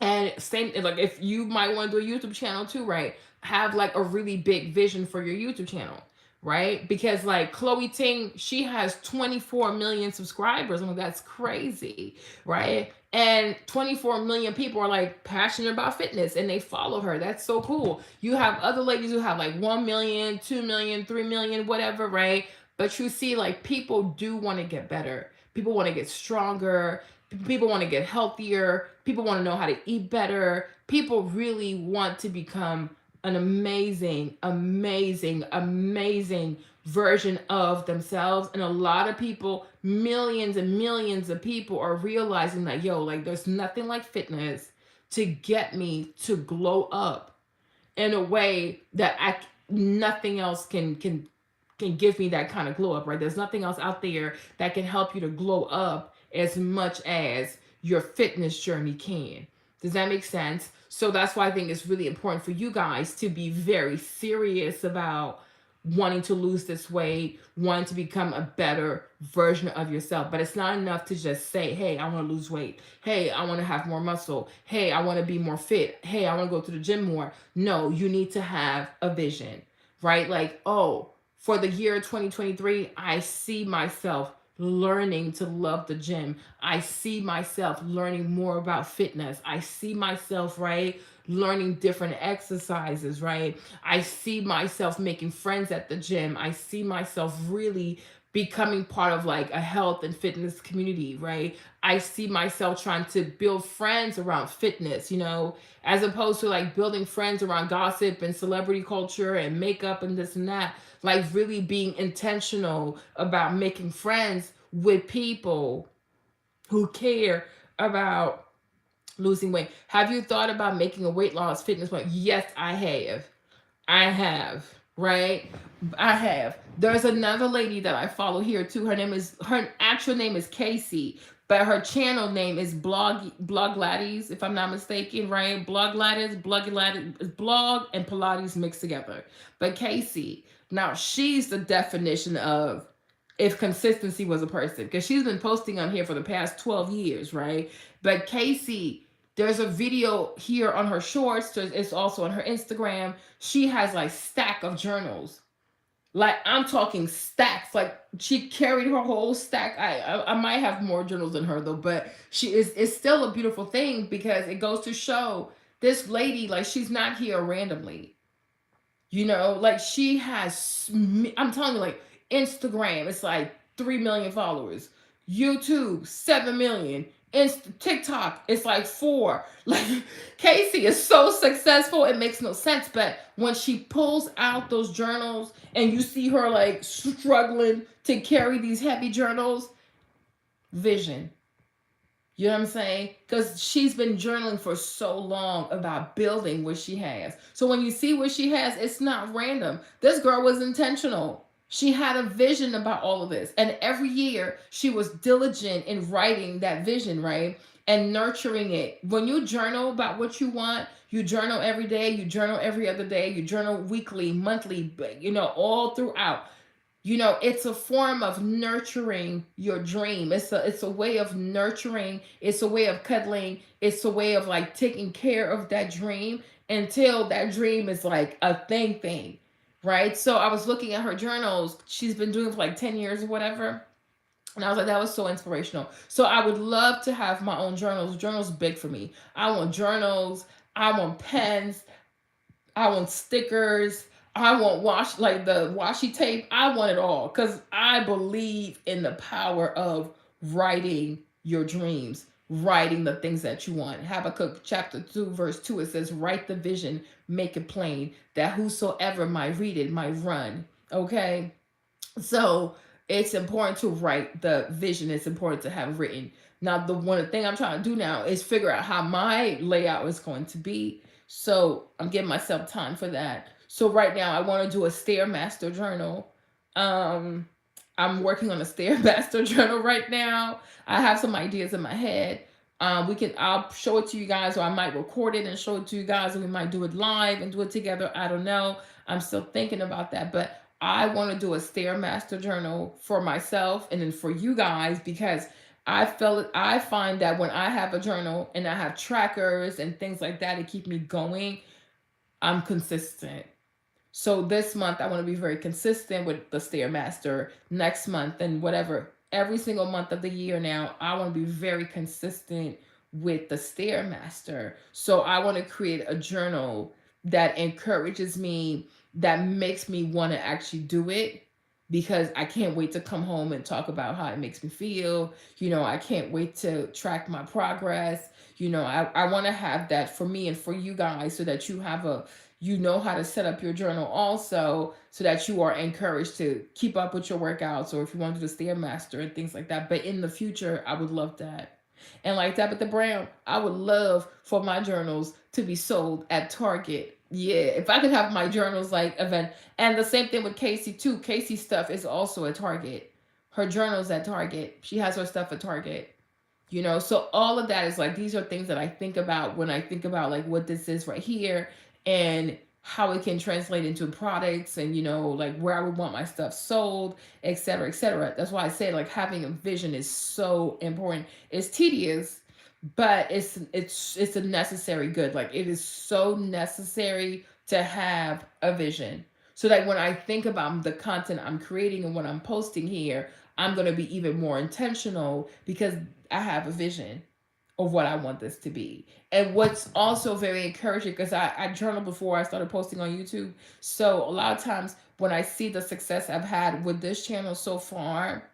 And same, like if you might want to do a YouTube channel too, right? Have like a really big vision for your YouTube channel, right? Because like Chloe Ting, she has 24 million subscribers. I'm like, that's crazy, right? And 24 million people are like passionate about fitness and they follow her. That's so cool. You have other ladies who have like 1 million, 2 million, 3 million, whatever, right? But you see, like people do want to get better. People want to get stronger. People want to get healthier. People want to know how to eat better. People really want to become an amazing, amazing, amazing version of themselves. And a lot of people, millions and millions of people are realizing that, yo, like there's nothing like fitness to get me to glow up in a way that nothing else can give me that kind of glow up, right? There's nothing else out there that can help you to glow up as much as your fitness journey can. Does that make sense? So that's why I think it's really important for you guys to be very serious about wanting to lose this weight, wanting to become a better version of yourself. But it's not enough to just say, hey, I want to lose weight. Hey, I want to have more muscle. Hey, I want to be more fit. Hey, I want to go to the gym more. No, you need to have a vision, right? Like, oh, for the year 2023, I see myself learning to love the gym. I see myself learning more about fitness. I see myself, right, learning different exercises, right? I see myself making friends at the gym. I see myself really becoming part of like a health and fitness community, right? I see myself trying to build friends around fitness, as opposed to like building friends around gossip and celebrity culture and makeup and this and that. Like really being intentional about making friends with people who care about losing weight. Have you thought about making a weight loss fitness plan? Yes, I have. I have, right? I have. There's another lady that I follow here too. Her actual name is Casey, but her channel name is Blog Gladys, if I'm not mistaken, right? Blog Gladys is blog and Pilates mixed together. But Casey, now she's the definition of if consistency was a person, because she's been posting on here for the past 12 years, right? But Casey, there's a video here on her shorts. It's also on her Instagram. She has like stack of journals. Like I'm talking stacks. Like she carried her whole stack. I might have more journals than her though, but she is it's still a beautiful thing because it goes to show this lady, like she's not here randomly. Like she has, I'm telling you, like Instagram, it's like 3 million followers. YouTube, 7 million. TikTok, it's like 4. Like Casey is so successful, it makes no sense. But when she pulls out those journals and you see her like struggling to carry these heavy journals, vision. You know what I'm saying? Because she's been journaling for so long about building what she has. So when you see what she has, it's not random. This girl was intentional. She had a vision about all of this. And every year she was diligent in writing that vision, right? And nurturing it. When you journal about what you want, you journal every day, you journal every other day, you journal weekly, monthly, all throughout. It's a form of nurturing your dream. It's a way of nurturing, it's a way of cuddling, it's a way of like taking care of that dream until that dream is like a thing, right? So I was looking at her journals. She's been doing it for like 10 years or whatever. And I was like, that was so inspirational. So I would love to have my own journals. Journals big for me. I want journals, I want pens, I want stickers. I want like the washi tape. I want it all because I believe in the power of writing your dreams, writing the things that you want. Habakkuk chapter 2, verse 2, it says, write the vision, make it plain, that whosoever might read it might run. Okay? So it's important to write the vision. It's important to have written. Now, the one thing I'm trying to do now is figure out how my layout is going to be. So I'm giving myself time for that. So right now I want to do a Stairmaster journal. Um, I'm working on a Stairmaster journal right now. I have some ideas in my head. I'll show it to you guys, or I might record it and show it to you guys, and we might do it live and do it together. I don't know. I'm still thinking about that, but I want to do a Stairmaster journal for myself and then for you guys, because I find that when I have a journal and I have trackers and things like that to keep me going, I'm consistent. So this month I want to be very consistent with the Stairmaster. Next month and whatever, every single month of the year now, I want to be very consistent with the Stairmaster. So I want to create a journal that encourages me, that makes me want to actually do it, because I can't wait to come home and talk about how it makes me feel. I can't wait to track my progress. I want to have that for me and for you guys, so that you know how to set up your journal also, so that you are encouraged to keep up with your workouts, or if you want to do the Stairmaster and things like that. But in the future, I would love that. And like Tabitha Brown, I would love for my journals to be sold at Target. Yeah, if I could have my journals like event. And the same thing with Casey too. Casey's stuff is also at Target. Her journals at Target. She has her stuff at Target. So all of that is like, these are things that I think about when I think about like what this is right here, and how it can translate into products, and like where I would want my stuff sold, etc., etc. That's why I say like having a vision is so important. It's tedious, but it's a necessary good. Like it is so necessary to have a vision, so that when I think about the content I'm creating and what I'm posting here, I'm going to be even more intentional, because I have a vision of what I want this to be. And what's also very encouraging, because I journaled before I started posting on YouTube. So a lot of times when I see the success I've had with this channel so far,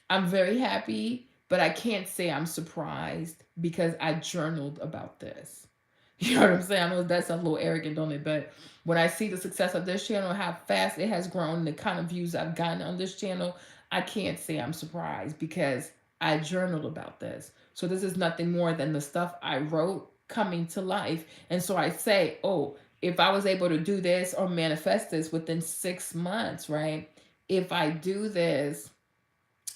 I'm very happy, but I can't say I'm surprised because I journaled about this. You know what I'm saying? I know that sounds a little arrogant, don't it? But when I see the success of this channel, how fast it has grown, the kind of views I've gotten on this channel, I can't say I'm surprised because I journaled about this. So this is nothing more than the stuff I wrote coming to life. And so I say, oh, if I was able to do this or manifest this within 6 months, right? If I do this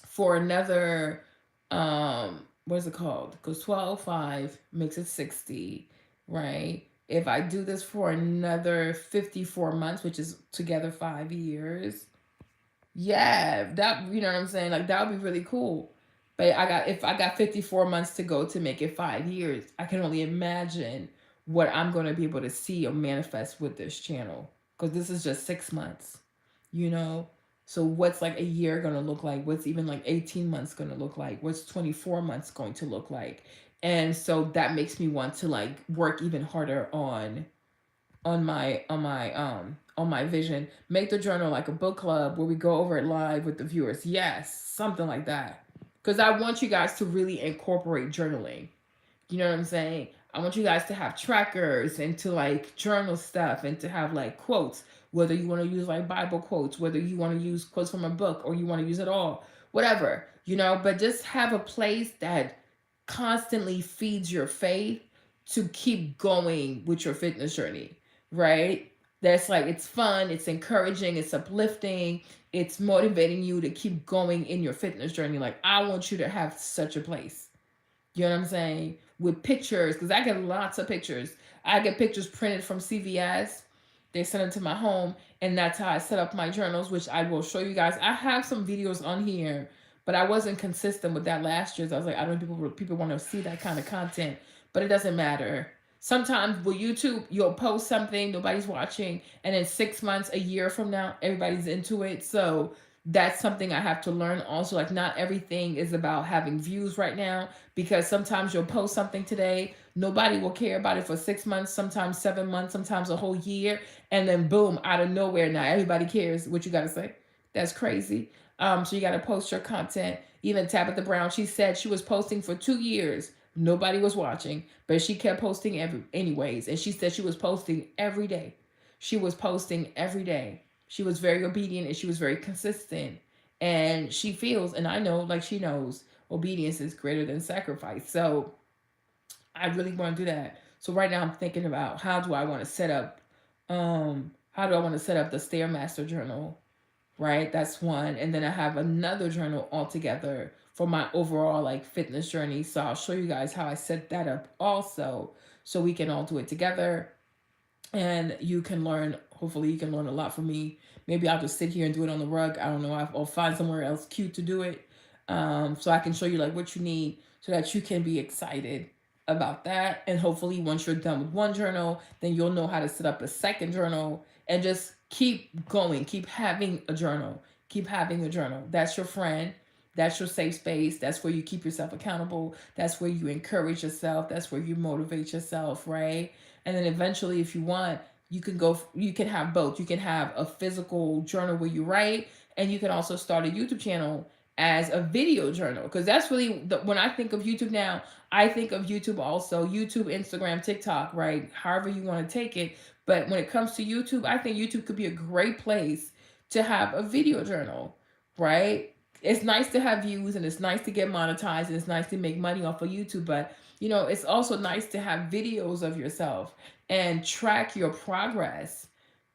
for another what is it called? Because 12.5 makes it 60, right? If I do this for another 54 months, which is together 5 years, yeah, that, you know what I'm saying? Like that would be really cool. But if I got 54 months to go to make it 5 years, I can only imagine what I'm gonna be able to see or manifest with this channel. Because this is just 6 months, you know? So what's like a year gonna look like? What's even like 18 months gonna look like? What's 24 months going to look like? And so that makes me want to like work even harder on my vision. Make the journal like a book club where we go over it live with the viewers. Yes, something like that. Because I want you guys to really incorporate journaling. You know what I'm saying? I want you guys to have trackers and to like journal stuff and to have like quotes, whether you want to use like Bible quotes, whether you want to use quotes from a book or you want to use it all, whatever, you know, but just have a place that constantly feeds your faith to keep going with your fitness journey, right? That's like, it's fun, it's encouraging, it's uplifting, it's motivating you to keep going in your fitness journey. Like, I want you to have such a place. You know what I'm saying? With pictures, because I get lots of pictures. I get pictures printed from CVS. They send them to my home, and that's how I set up my journals, which I will show you guys. I have some videos on here, but I wasn't consistent with that last year. So I was like, I don't know if people want to see that kind of content, but it doesn't matter. Sometimes with YouTube, you'll post something, nobody's watching, and then 6 months, a year from now, everybody's into it. So that's something I have to learn also. Like, not everything is about having views right now, because sometimes you'll post something today, nobody will care about it for 6 months, sometimes 7 months, sometimes a whole year, and then boom, out of nowhere, now everybody cares what you got to say. That's crazy. So you got to post your content. Even Tabitha Brown, she said she was posting for 2 years. Nobody was watching, but she kept posting anyways. And she said she was posting every day. She was posting every day. She was very obedient and she was very consistent. And she feels, and I know, like she knows, obedience is greater than sacrifice. So I really want to do that. So right now I'm thinking about how do I want to set up the Stairmaster journal, right? That's one. And then I have another journal altogether for my overall like fitness journey. So I'll show you guys how I set that up also, so we can all do it together and you can learn. Hopefully you can learn a lot from me. Maybe I'll just sit here and do it on the rug. I don't know. I'll find somewhere else cute to do it, so I can show you like what you need so that you can be excited about that. And hopefully once you're done with one journal, then you'll know how to set up a second journal and just keep going. Keep having a journal. Keep having a journal. That's your friend. That's your safe space. That's where you keep yourself accountable. That's where you encourage yourself. That's where you motivate yourself, right? And then eventually, if you want, you can have both. You can have a physical journal where you write, and you can also start a YouTube channel as a video journal. Because that's really, when I think of YouTube now, I think of YouTube also, YouTube, Instagram, TikTok, right? However you want to take it. But when it comes to YouTube, I think YouTube could be a great place to have a video journal, right? It's nice to have views and it's nice to get monetized and it's nice to make money off of YouTube, but you know, it's also nice to have videos of yourself and track your progress,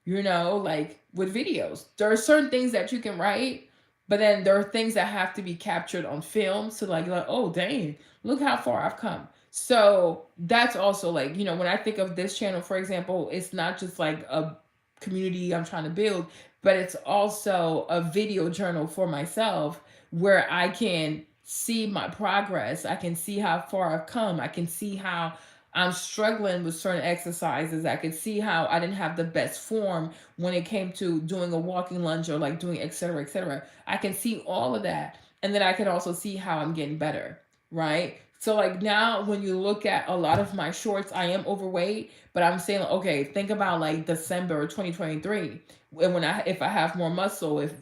you know, like with videos. There are certain things that you can write, but then there are things that have to be captured on film. So like, oh, dang, look how far I've come. So that's also like, you know, when I think of this channel, for example, it's not just like a community I'm trying to build, but it's also a video journal for myself where I can see my progress. I can see how far I've come. I can see how I'm struggling with certain exercises. I can see how I didn't have the best form when it came to doing a walking lunge or like doing et cetera, et cetera. I can see all of that. And then I can also see how I'm getting better, right? So like now when you look at a lot of my shorts, I am overweight, but I'm saying like, okay, think about like December 2023 when I if I have more muscle, if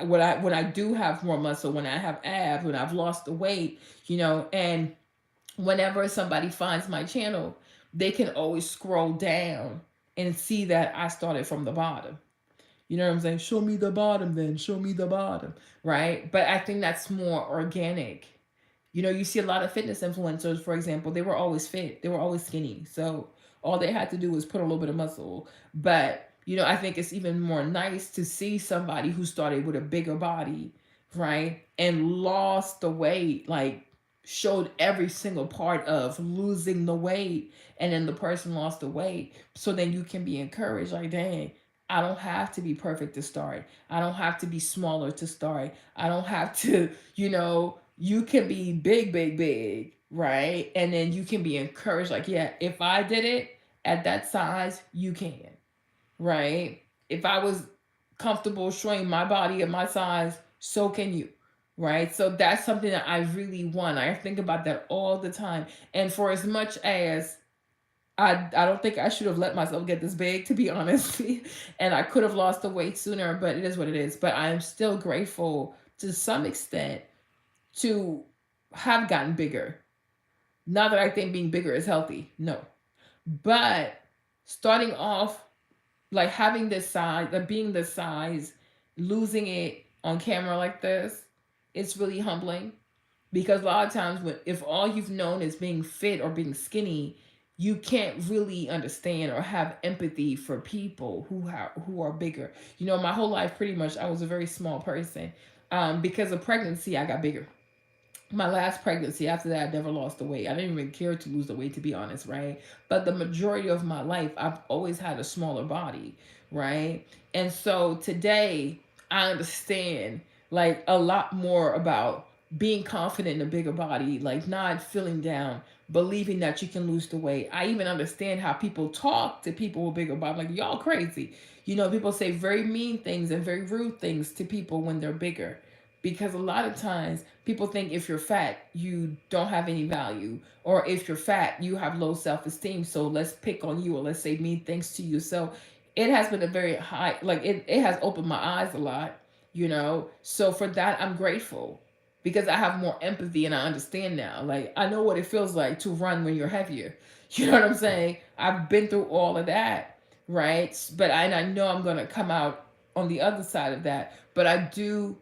when I do have more muscle, when I have abs, when I've lost the weight, and whenever somebody finds my channel, they can always scroll down and see that I started from the bottom. You know what I'm saying? Show me the bottom then, show me the bottom, right? But I think that's more organic. You see a lot of fitness influencers, for example, they were always fit, they were always skinny. So all they had to do was put a little bit of muscle. But, I think it's even more nice to see somebody who started with a bigger body, right? And lost the weight, like showed every single part of losing the weight. And then the person lost the weight. So then you can be encouraged, like, dang, I don't have to be perfect to start. I don't have to be smaller to start. I don't have to, you can be big, big, big, right? And then you can be encouraged, like, yeah, if I did it at that size, you can, right? If I was comfortable showing my body at my size, so can you, right? So that's something that I really want. I think about that all the time. And for as much as I don't think I should have let myself get this big, to be honest. And I could have lost the weight sooner, but it is what it is. But I'm still grateful to some extent to have gotten bigger. Not that I think being bigger is healthy, no. But starting off, like having this size, like being this size, losing it on camera like this, it's really humbling. Because a lot of times, if all you've known is being fit or being skinny, you can't really understand or have empathy for people who are bigger. My whole life, pretty much, I was a very small person. Because of pregnancy, I got bigger. My last pregnancy, after that, I never lost the weight. I didn't even care to lose the weight, to be honest, right? But the majority of my life, I've always had a smaller body, right? And so today, I understand like a lot more about being confident in a bigger body, like not feeling down, believing that you can lose the weight. I even understand how people talk to people with bigger bodies. Like, y'all crazy. People say very mean things and very rude things to people when they're bigger, because a lot of times people think if you're fat you don't have any value, or if you're fat you have low self-esteem, so let's pick on you or let's say mean things to you. So it has been a very high, like it has opened my eyes a lot, so for that I'm grateful, because I have more empathy and I understand now. Like, I know what it feels like to run when you're heavier. You know what I'm saying? I've been through all of that, right? But I know I'm going to come out on the other side of that. But I do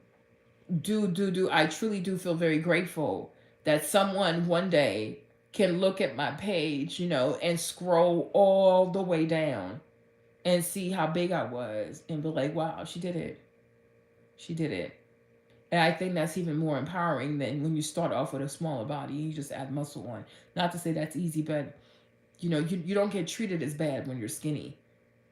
I truly do feel very grateful that someone one day can look at my page, and scroll all the way down and see how big I was and be like, wow, she did it. She did it. And I think that's even more empowering than when you start off with a smaller body, you just add muscle on. Not to say that's easy, but you don't get treated as bad when you're skinny,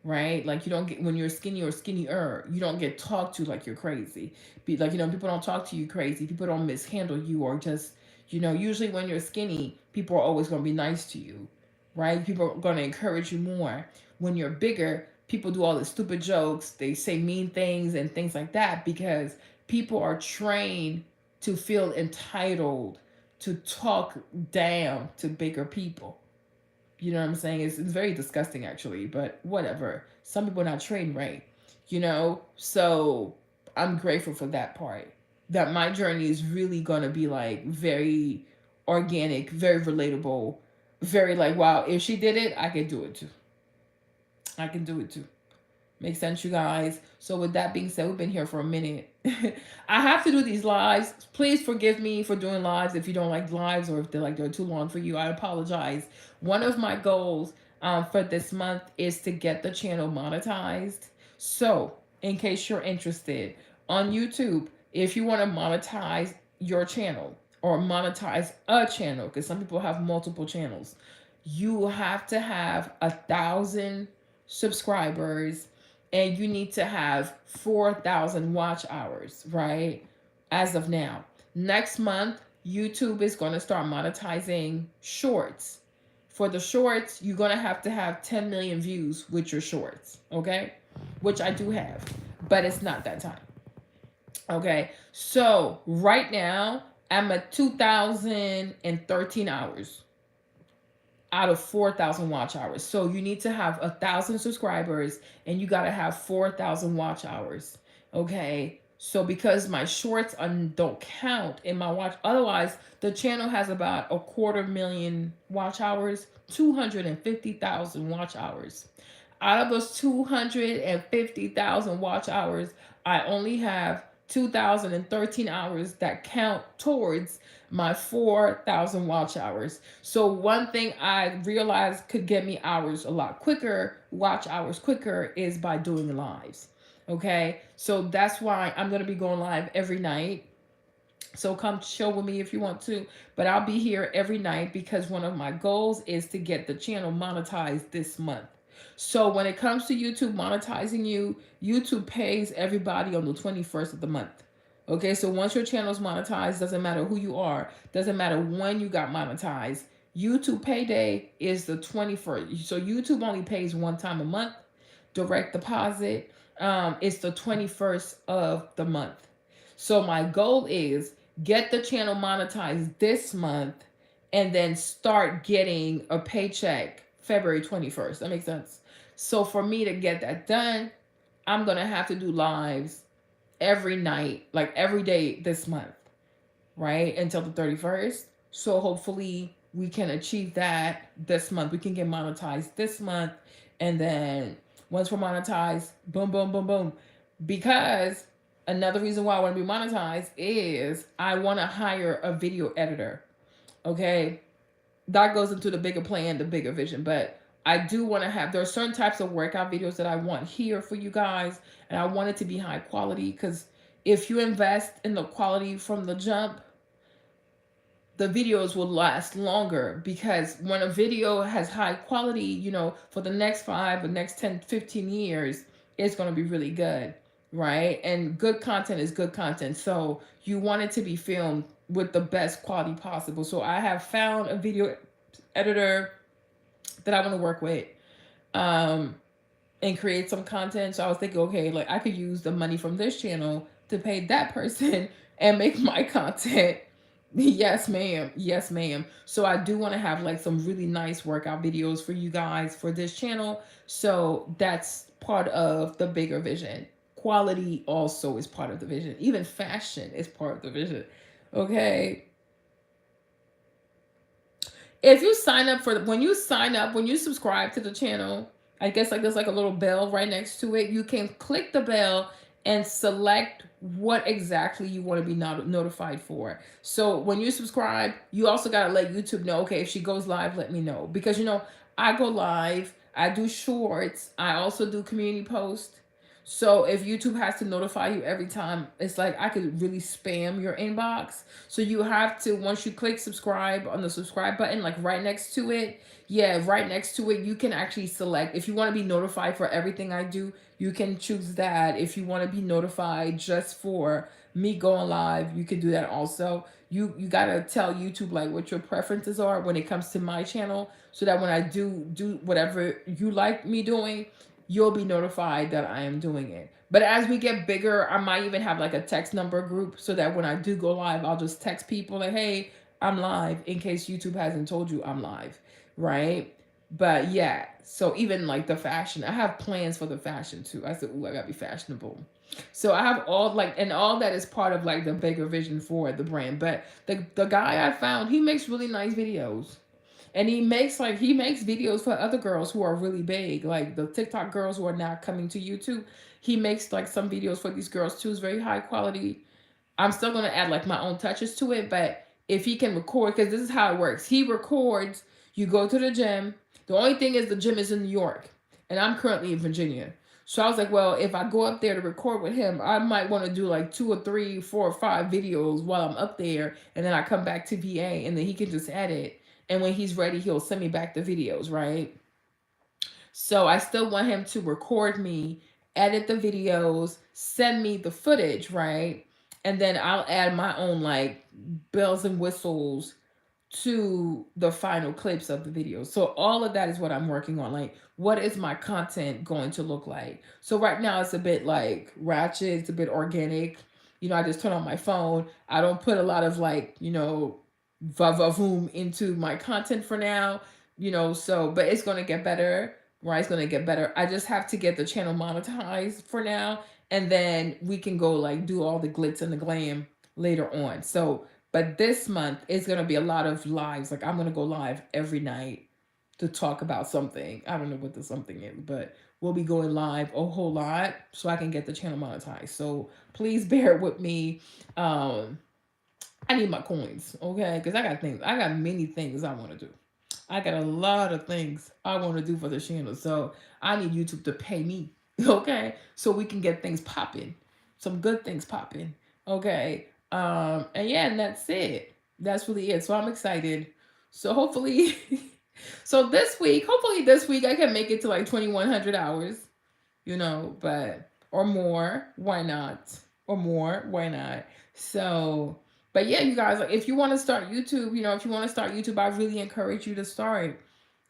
right? Like, you don't get, when you're skinny or skinnier, you don't get talked to like you're crazy. Be like, people don't talk to you crazy. People don't mishandle you, or just, usually when you're skinny, people are always going to be nice to you, right? People are going to encourage you more. When you're bigger, people do all the stupid jokes. They say mean things and things like that, because people are trained to feel entitled to talk down to bigger people. You know what I'm saying? It's very disgusting, actually, but whatever. Some people are not trained right, So I'm grateful for that part. That my journey is really going to be like very organic, very relatable, very like, wow, if she did it, I can do it too. I can do it too. Makes sense, you guys. So with that being said, we've been here for a minute. I have to do these lives. Please forgive me for doing lives if you don't like lives, or if they're too long for you. I apologize. One of my goals for this month is to get the channel monetized. So in case you're interested, on YouTube, if you want to monetize your channel or monetize a channel, because some people have multiple channels, you have to have 1,000 subscribers and you need to have 4,000 watch hours, right? As of now. Next month, YouTube is going to start monetizing shorts. For the shorts, you're going to have 10 million views with your shorts, okay? Which I do have, but it's not that time. Okay, so right now I'm at 2,013 hours out of 4,000 watch hours. So you need to have 1,000 subscribers and you got to have 4,000 watch hours. Okay. So because my shorts don't count in my watch, otherwise the channel has about a 250,000 watch hours, 250,000 watch hours. Out of those 250,000 watch hours, I only have 2,013 hours that count towards my 4,000 watch hours. So one thing I realized could get me hours a lot quicker, watch hours quicker, is by doing lives. Okay, so that's why I'm going to be going live every night. So come chill with me if you want to, but I'll be here every night because one of my goals is to get the channel monetized this month. So when it comes to YouTube monetizing you, YouTube pays everybody on the 21st of the month. Okay, so once your channel is monetized, doesn't matter who you are, doesn't matter when you got monetized, YouTube payday is the 21st. So YouTube only pays one time a month, direct deposit. It's the 21st of the month. So my goal is get the channel monetized this month and then start getting a paycheck February 21st. That makes sense. So for me to get that done, I'm going to have to do lives every night, like every day this month, right? Until the 31st. So hopefully we can achieve that this month. We can get monetized this month. And then once we're monetized, boom, boom, boom, boom. Because another reason why I want to be monetized is I want to hire a video editor. Okay. That goes into the bigger plan, the bigger vision. But I do want to have, there are certain types of workout videos that I want here for you guys. And I want it to be high quality because if you invest in the quality from the jump, the videos will last longer, because when a video has high quality, you know, for the next 5 or next 10, 15 years, it's going to be really good, right? And good content is good content. So you want it to be filmed with the best quality possible. So I have found a video editor that I want to work with and create some content. So I was thinking, okay, like I could use the money from this channel to pay that person and make my content. Yes, ma'am. Yes, ma'am. So I do want to have like some really nice workout videos for you guys for this channel. So that's part of the bigger vision. Quality also is part of the vision. Even fashion is part of the vision. Okay. If you sign up for, when you sign up, when you subscribe to the channel, I guess like there's like a little bell right next to it. You can click the bell and select what exactly you want to be notified for. So when you subscribe, you also got to let YouTube know, okay, if she goes live, let me know. Because, you know, I go live, I do shorts, I also do community posts. So if YouTube has to notify you every time, it's like I could really spam your inbox. So you have to, once you click subscribe on the subscribe button, like right next to it, yeah, right next to it, you can actually select if you want to be notified for everything I do. You can choose that. If you want to be notified just for me going live, you can do that also. You got to tell YouTube like what your preferences are when it comes to my channel, so that when I do whatever you like me doing, you'll be notified that I am doing it. But as we get bigger, I might even have like a text number group, so that when I do go live, I'll just text people like, hey, I'm live, in case YouTube hasn't told you I'm live, right? But yeah, so even like the fashion, I have plans for the fashion too. I said, ooh, I gotta be fashionable. So I have all like, and all that is part of like the bigger vision for the brand. But the guy I found, he makes really nice videos. And he makes videos for other girls who are really big, like the TikTok girls who are now coming to YouTube. He makes like some videos for these girls too. It's very high quality. I'm still gonna add like my own touches to it, but if he can record, because this is how it works. He records, you go to the gym. The only thing is the gym is in New York, and I'm currently in Virginia. So I was like, well, if I go up there to record with him, I might want to do like 2 or 3, 4 or 5 videos while I'm up there, and then I come back to VA, and then he can just edit. And when he's ready, he'll send me back the videos, right? So I still want him to record me, edit the videos, send me the footage, right? And then I'll add my own like bells and whistles to the final clips of the video. So all of that is what I'm working on. Like, what is my content going to look like? So right now it's a bit like ratchet, it's a bit organic. I just turn on my phone. I don't put a lot of like, vavavoom into my content for now, so, but it's going to get better, right? It's going to get better. I just have to get the channel monetized for now. And then we can go like do all the glitz and the glam later on. So, but this month it's going to be a lot of lives. Like I'm going to go live every night to talk about something. I don't know what the something is, but we'll be going live a whole lot so I can get the channel monetized. So please bear with me. I need my coins, okay? Because I got many things I want to do. I got a lot of things I want to do for the channel. So I need YouTube to pay me, okay? So we can get things popping, some good things popping, okay? And yeah, and that's it. That's really it. So I'm excited. So hopefully, hopefully this week I can make it to like 2,100 hours, but, or more, why not? Or more, why not? So, but yeah, you guys, like if you want to start YouTube, if you want to start YouTube, I really encourage you to start.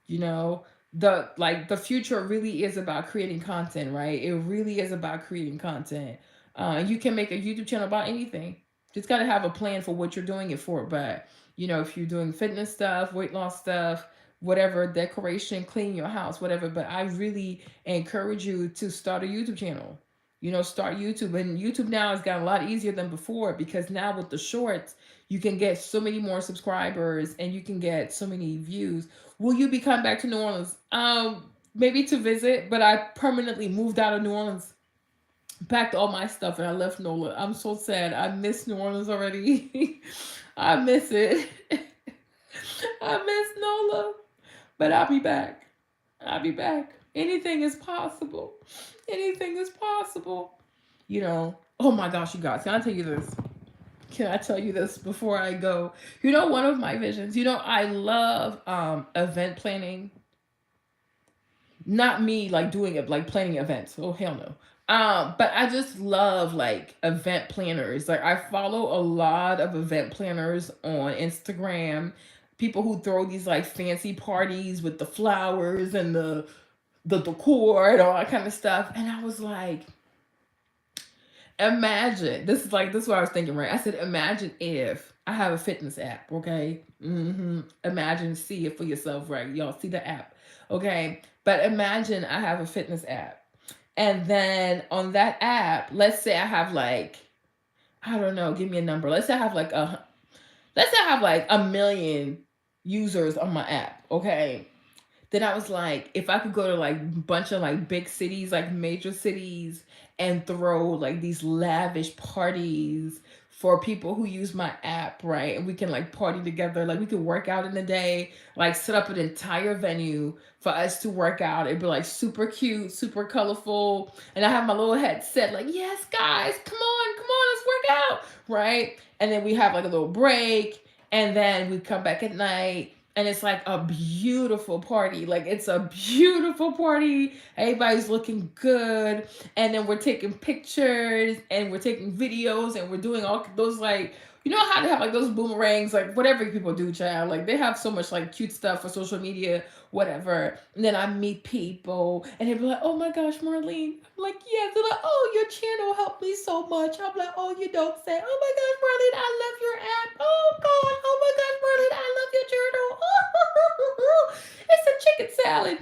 You know, the future really is about creating content, right? It really is about creating content. You can make a YouTube channel about anything. Just got to have a plan for what you're doing it for. But if you're doing fitness stuff, weight loss stuff, whatever, decoration, clean your house, whatever. But I really encourage you to start a YouTube channel. Start YouTube. And YouTube now has gotten a lot easier than before, because now with the shorts, you can get so many more subscribers and you can get so many views. Will you be coming back to New Orleans? Maybe to visit, but I permanently moved out of New Orleans, packed all my stuff, and I left NOLA. I'm so sad. I miss New Orleans already. I miss it. I miss NOLA. But I'll be back. I'll be back. Anything is possible. Anything is possible. Oh my gosh, you guys, can I tell you this? Can I tell you this before I go? One of my visions, I love event planning. Not me like doing it, like planning events. Oh hell no. But I just love like event planners. Like I follow a lot of event planners on Instagram. People who throw these like fancy parties with the flowers and the decor and all that kind of stuff. And I was like, imagine, this is what I was thinking, right? I said, imagine if I have a fitness app, okay? Imagine, see it for yourself, right? Y'all see the app, okay? But imagine I have a fitness app. And then on that app, let's say I have like, I don't know, give me a number. Let's say I have like a million users on my app, okay? Then I was like, if I could go to like a bunch of like big cities, like major cities, and throw like these lavish parties for people who use my app, right? And we can like party together. Like we could work out in the day, like set up an entire venue for us to work out. It'd be like super cute, super colorful. And I have my little headset, like, yes, guys, come on, let's work out, right? And then we have like a little break. And then we come back at night. And it's like a beautiful party. Like it's a beautiful party. Everybody's looking good. And then we're taking pictures and we're taking videos and we're doing all those like, how they have like those boomerangs, like whatever people do, child. Like they have so much like cute stuff for social media, whatever. And then I meet people and they'd be like, oh my gosh, Marlene. I'm like, yeah. They're like, oh, your channel helped me so much. I'm like, oh, you don't say. Oh my gosh, Marlene, I love your app. Oh God. Oh my gosh, Marlene, I love your journal. It's a chicken salad.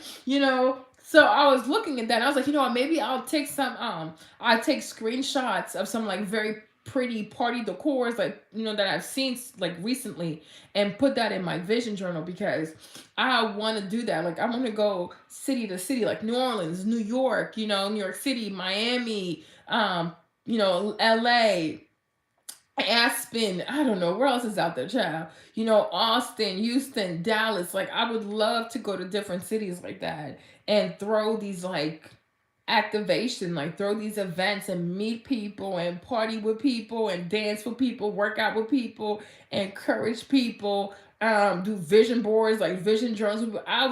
So I was looking at that and I was like, maybe I'll take I take screenshots of some like very pretty party decors like that I've seen like recently and put that in my vision journal, because I want to do that. Like I want to go city to city, like New Orleans, New York, New York City, Miami, LA, Aspen, I don't know where else is out there, child. Austin, Houston, Dallas. Like I would love to go to different cities like that and throw these like activation, like throw these events and meet people and party with people and dance with people, work out with people, encourage people, do vision boards, like vision journals. I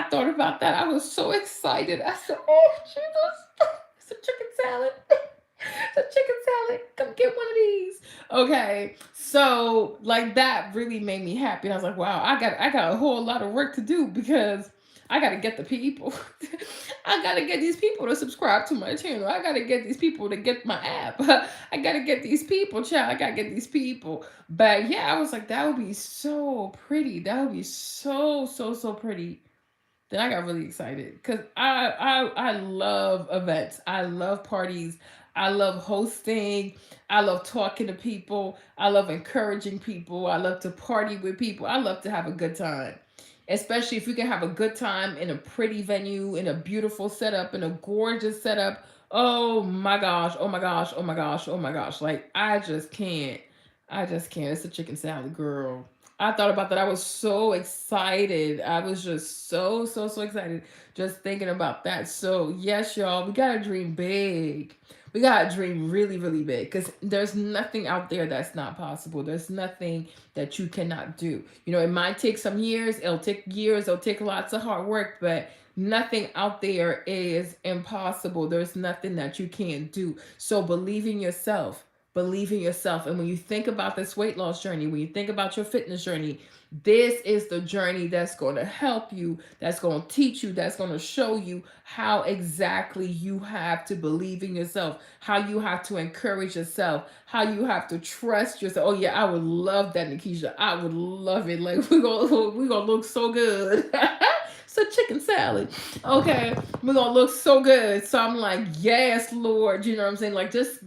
thought about that. I was so excited. I said, oh Jesus, it's a chicken salad. It's a chicken salad. Come get one of these. Okay. So like that really made me happy. And I was like, wow, I got a whole lot of work to do, because I gotta get the people. I gotta get these people to subscribe to my channel. I gotta get these people to get my app. I gotta get these people, child. I gotta get these people. But yeah, I was like, that would be so pretty. That would be so, so, so pretty. Then I got really excited because I love events. I love parties. I love hosting. I love talking to people. I love encouraging people. I love to party with people. I love to have a good time. Especially if you can have a good time in a pretty venue, in a beautiful setup, in a gorgeous setup. Oh my gosh. Oh my gosh. Oh my gosh. Oh my gosh. Like I just can't. I just can't. It's a chicken salad, girl. I thought about that. I was so excited. I was just so, so, so excited just thinking about that. So, yes, y'all, we got to dream big. We got to dream really, really big because there's nothing out there that's not possible. There's nothing that you cannot do. You know, it might take some years, it'll take years, it'll take lots of hard work, but nothing out there is impossible. There's nothing that you can't do. So, believe in yourself. Believe in yourself. And when you think about this weight loss journey, when you think about your fitness journey, this is the journey that's going to help you, that's going to teach you, that's going to show you how exactly you have to believe in yourself, how you have to encourage yourself, how you have to trust yourself. Oh yeah, I would love that, Nikisha. I would love it. Like we're gonna look so good. So chicken salad. Okay, we're gonna look so good. So I'm like, yes, Lord. You know what I'm saying? Like just,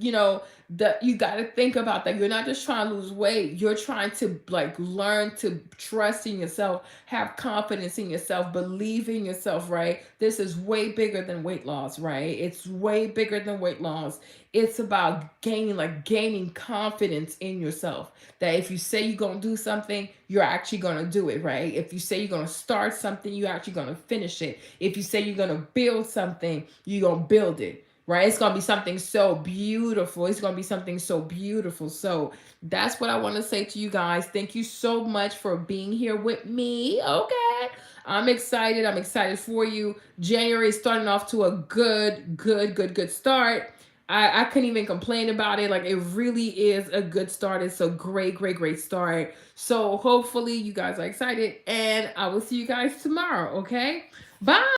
that you got to think about that. You're not just trying to lose weight. You're trying to like learn to trust in yourself, have confidence in yourself, believe in yourself, right? This is way bigger than weight loss, right? It's way bigger than weight loss. It's about gaining confidence in yourself. That if you say you're going to do something, you're actually going to do it, right? If you say you're going to start something, you're actually going to finish it. If you say you're going to build something, you're going to build it, right? It's going to be something so beautiful. It's going to be something so beautiful. So that's what I want to say to you guys. Thank you so much for being here with me. Okay. I'm excited. I'm excited for you. January is starting off to a good start. I couldn't even complain about it. Like it really is a good start. It's a great start. So hopefully you guys are excited and I will see you guys tomorrow. Okay. Bye.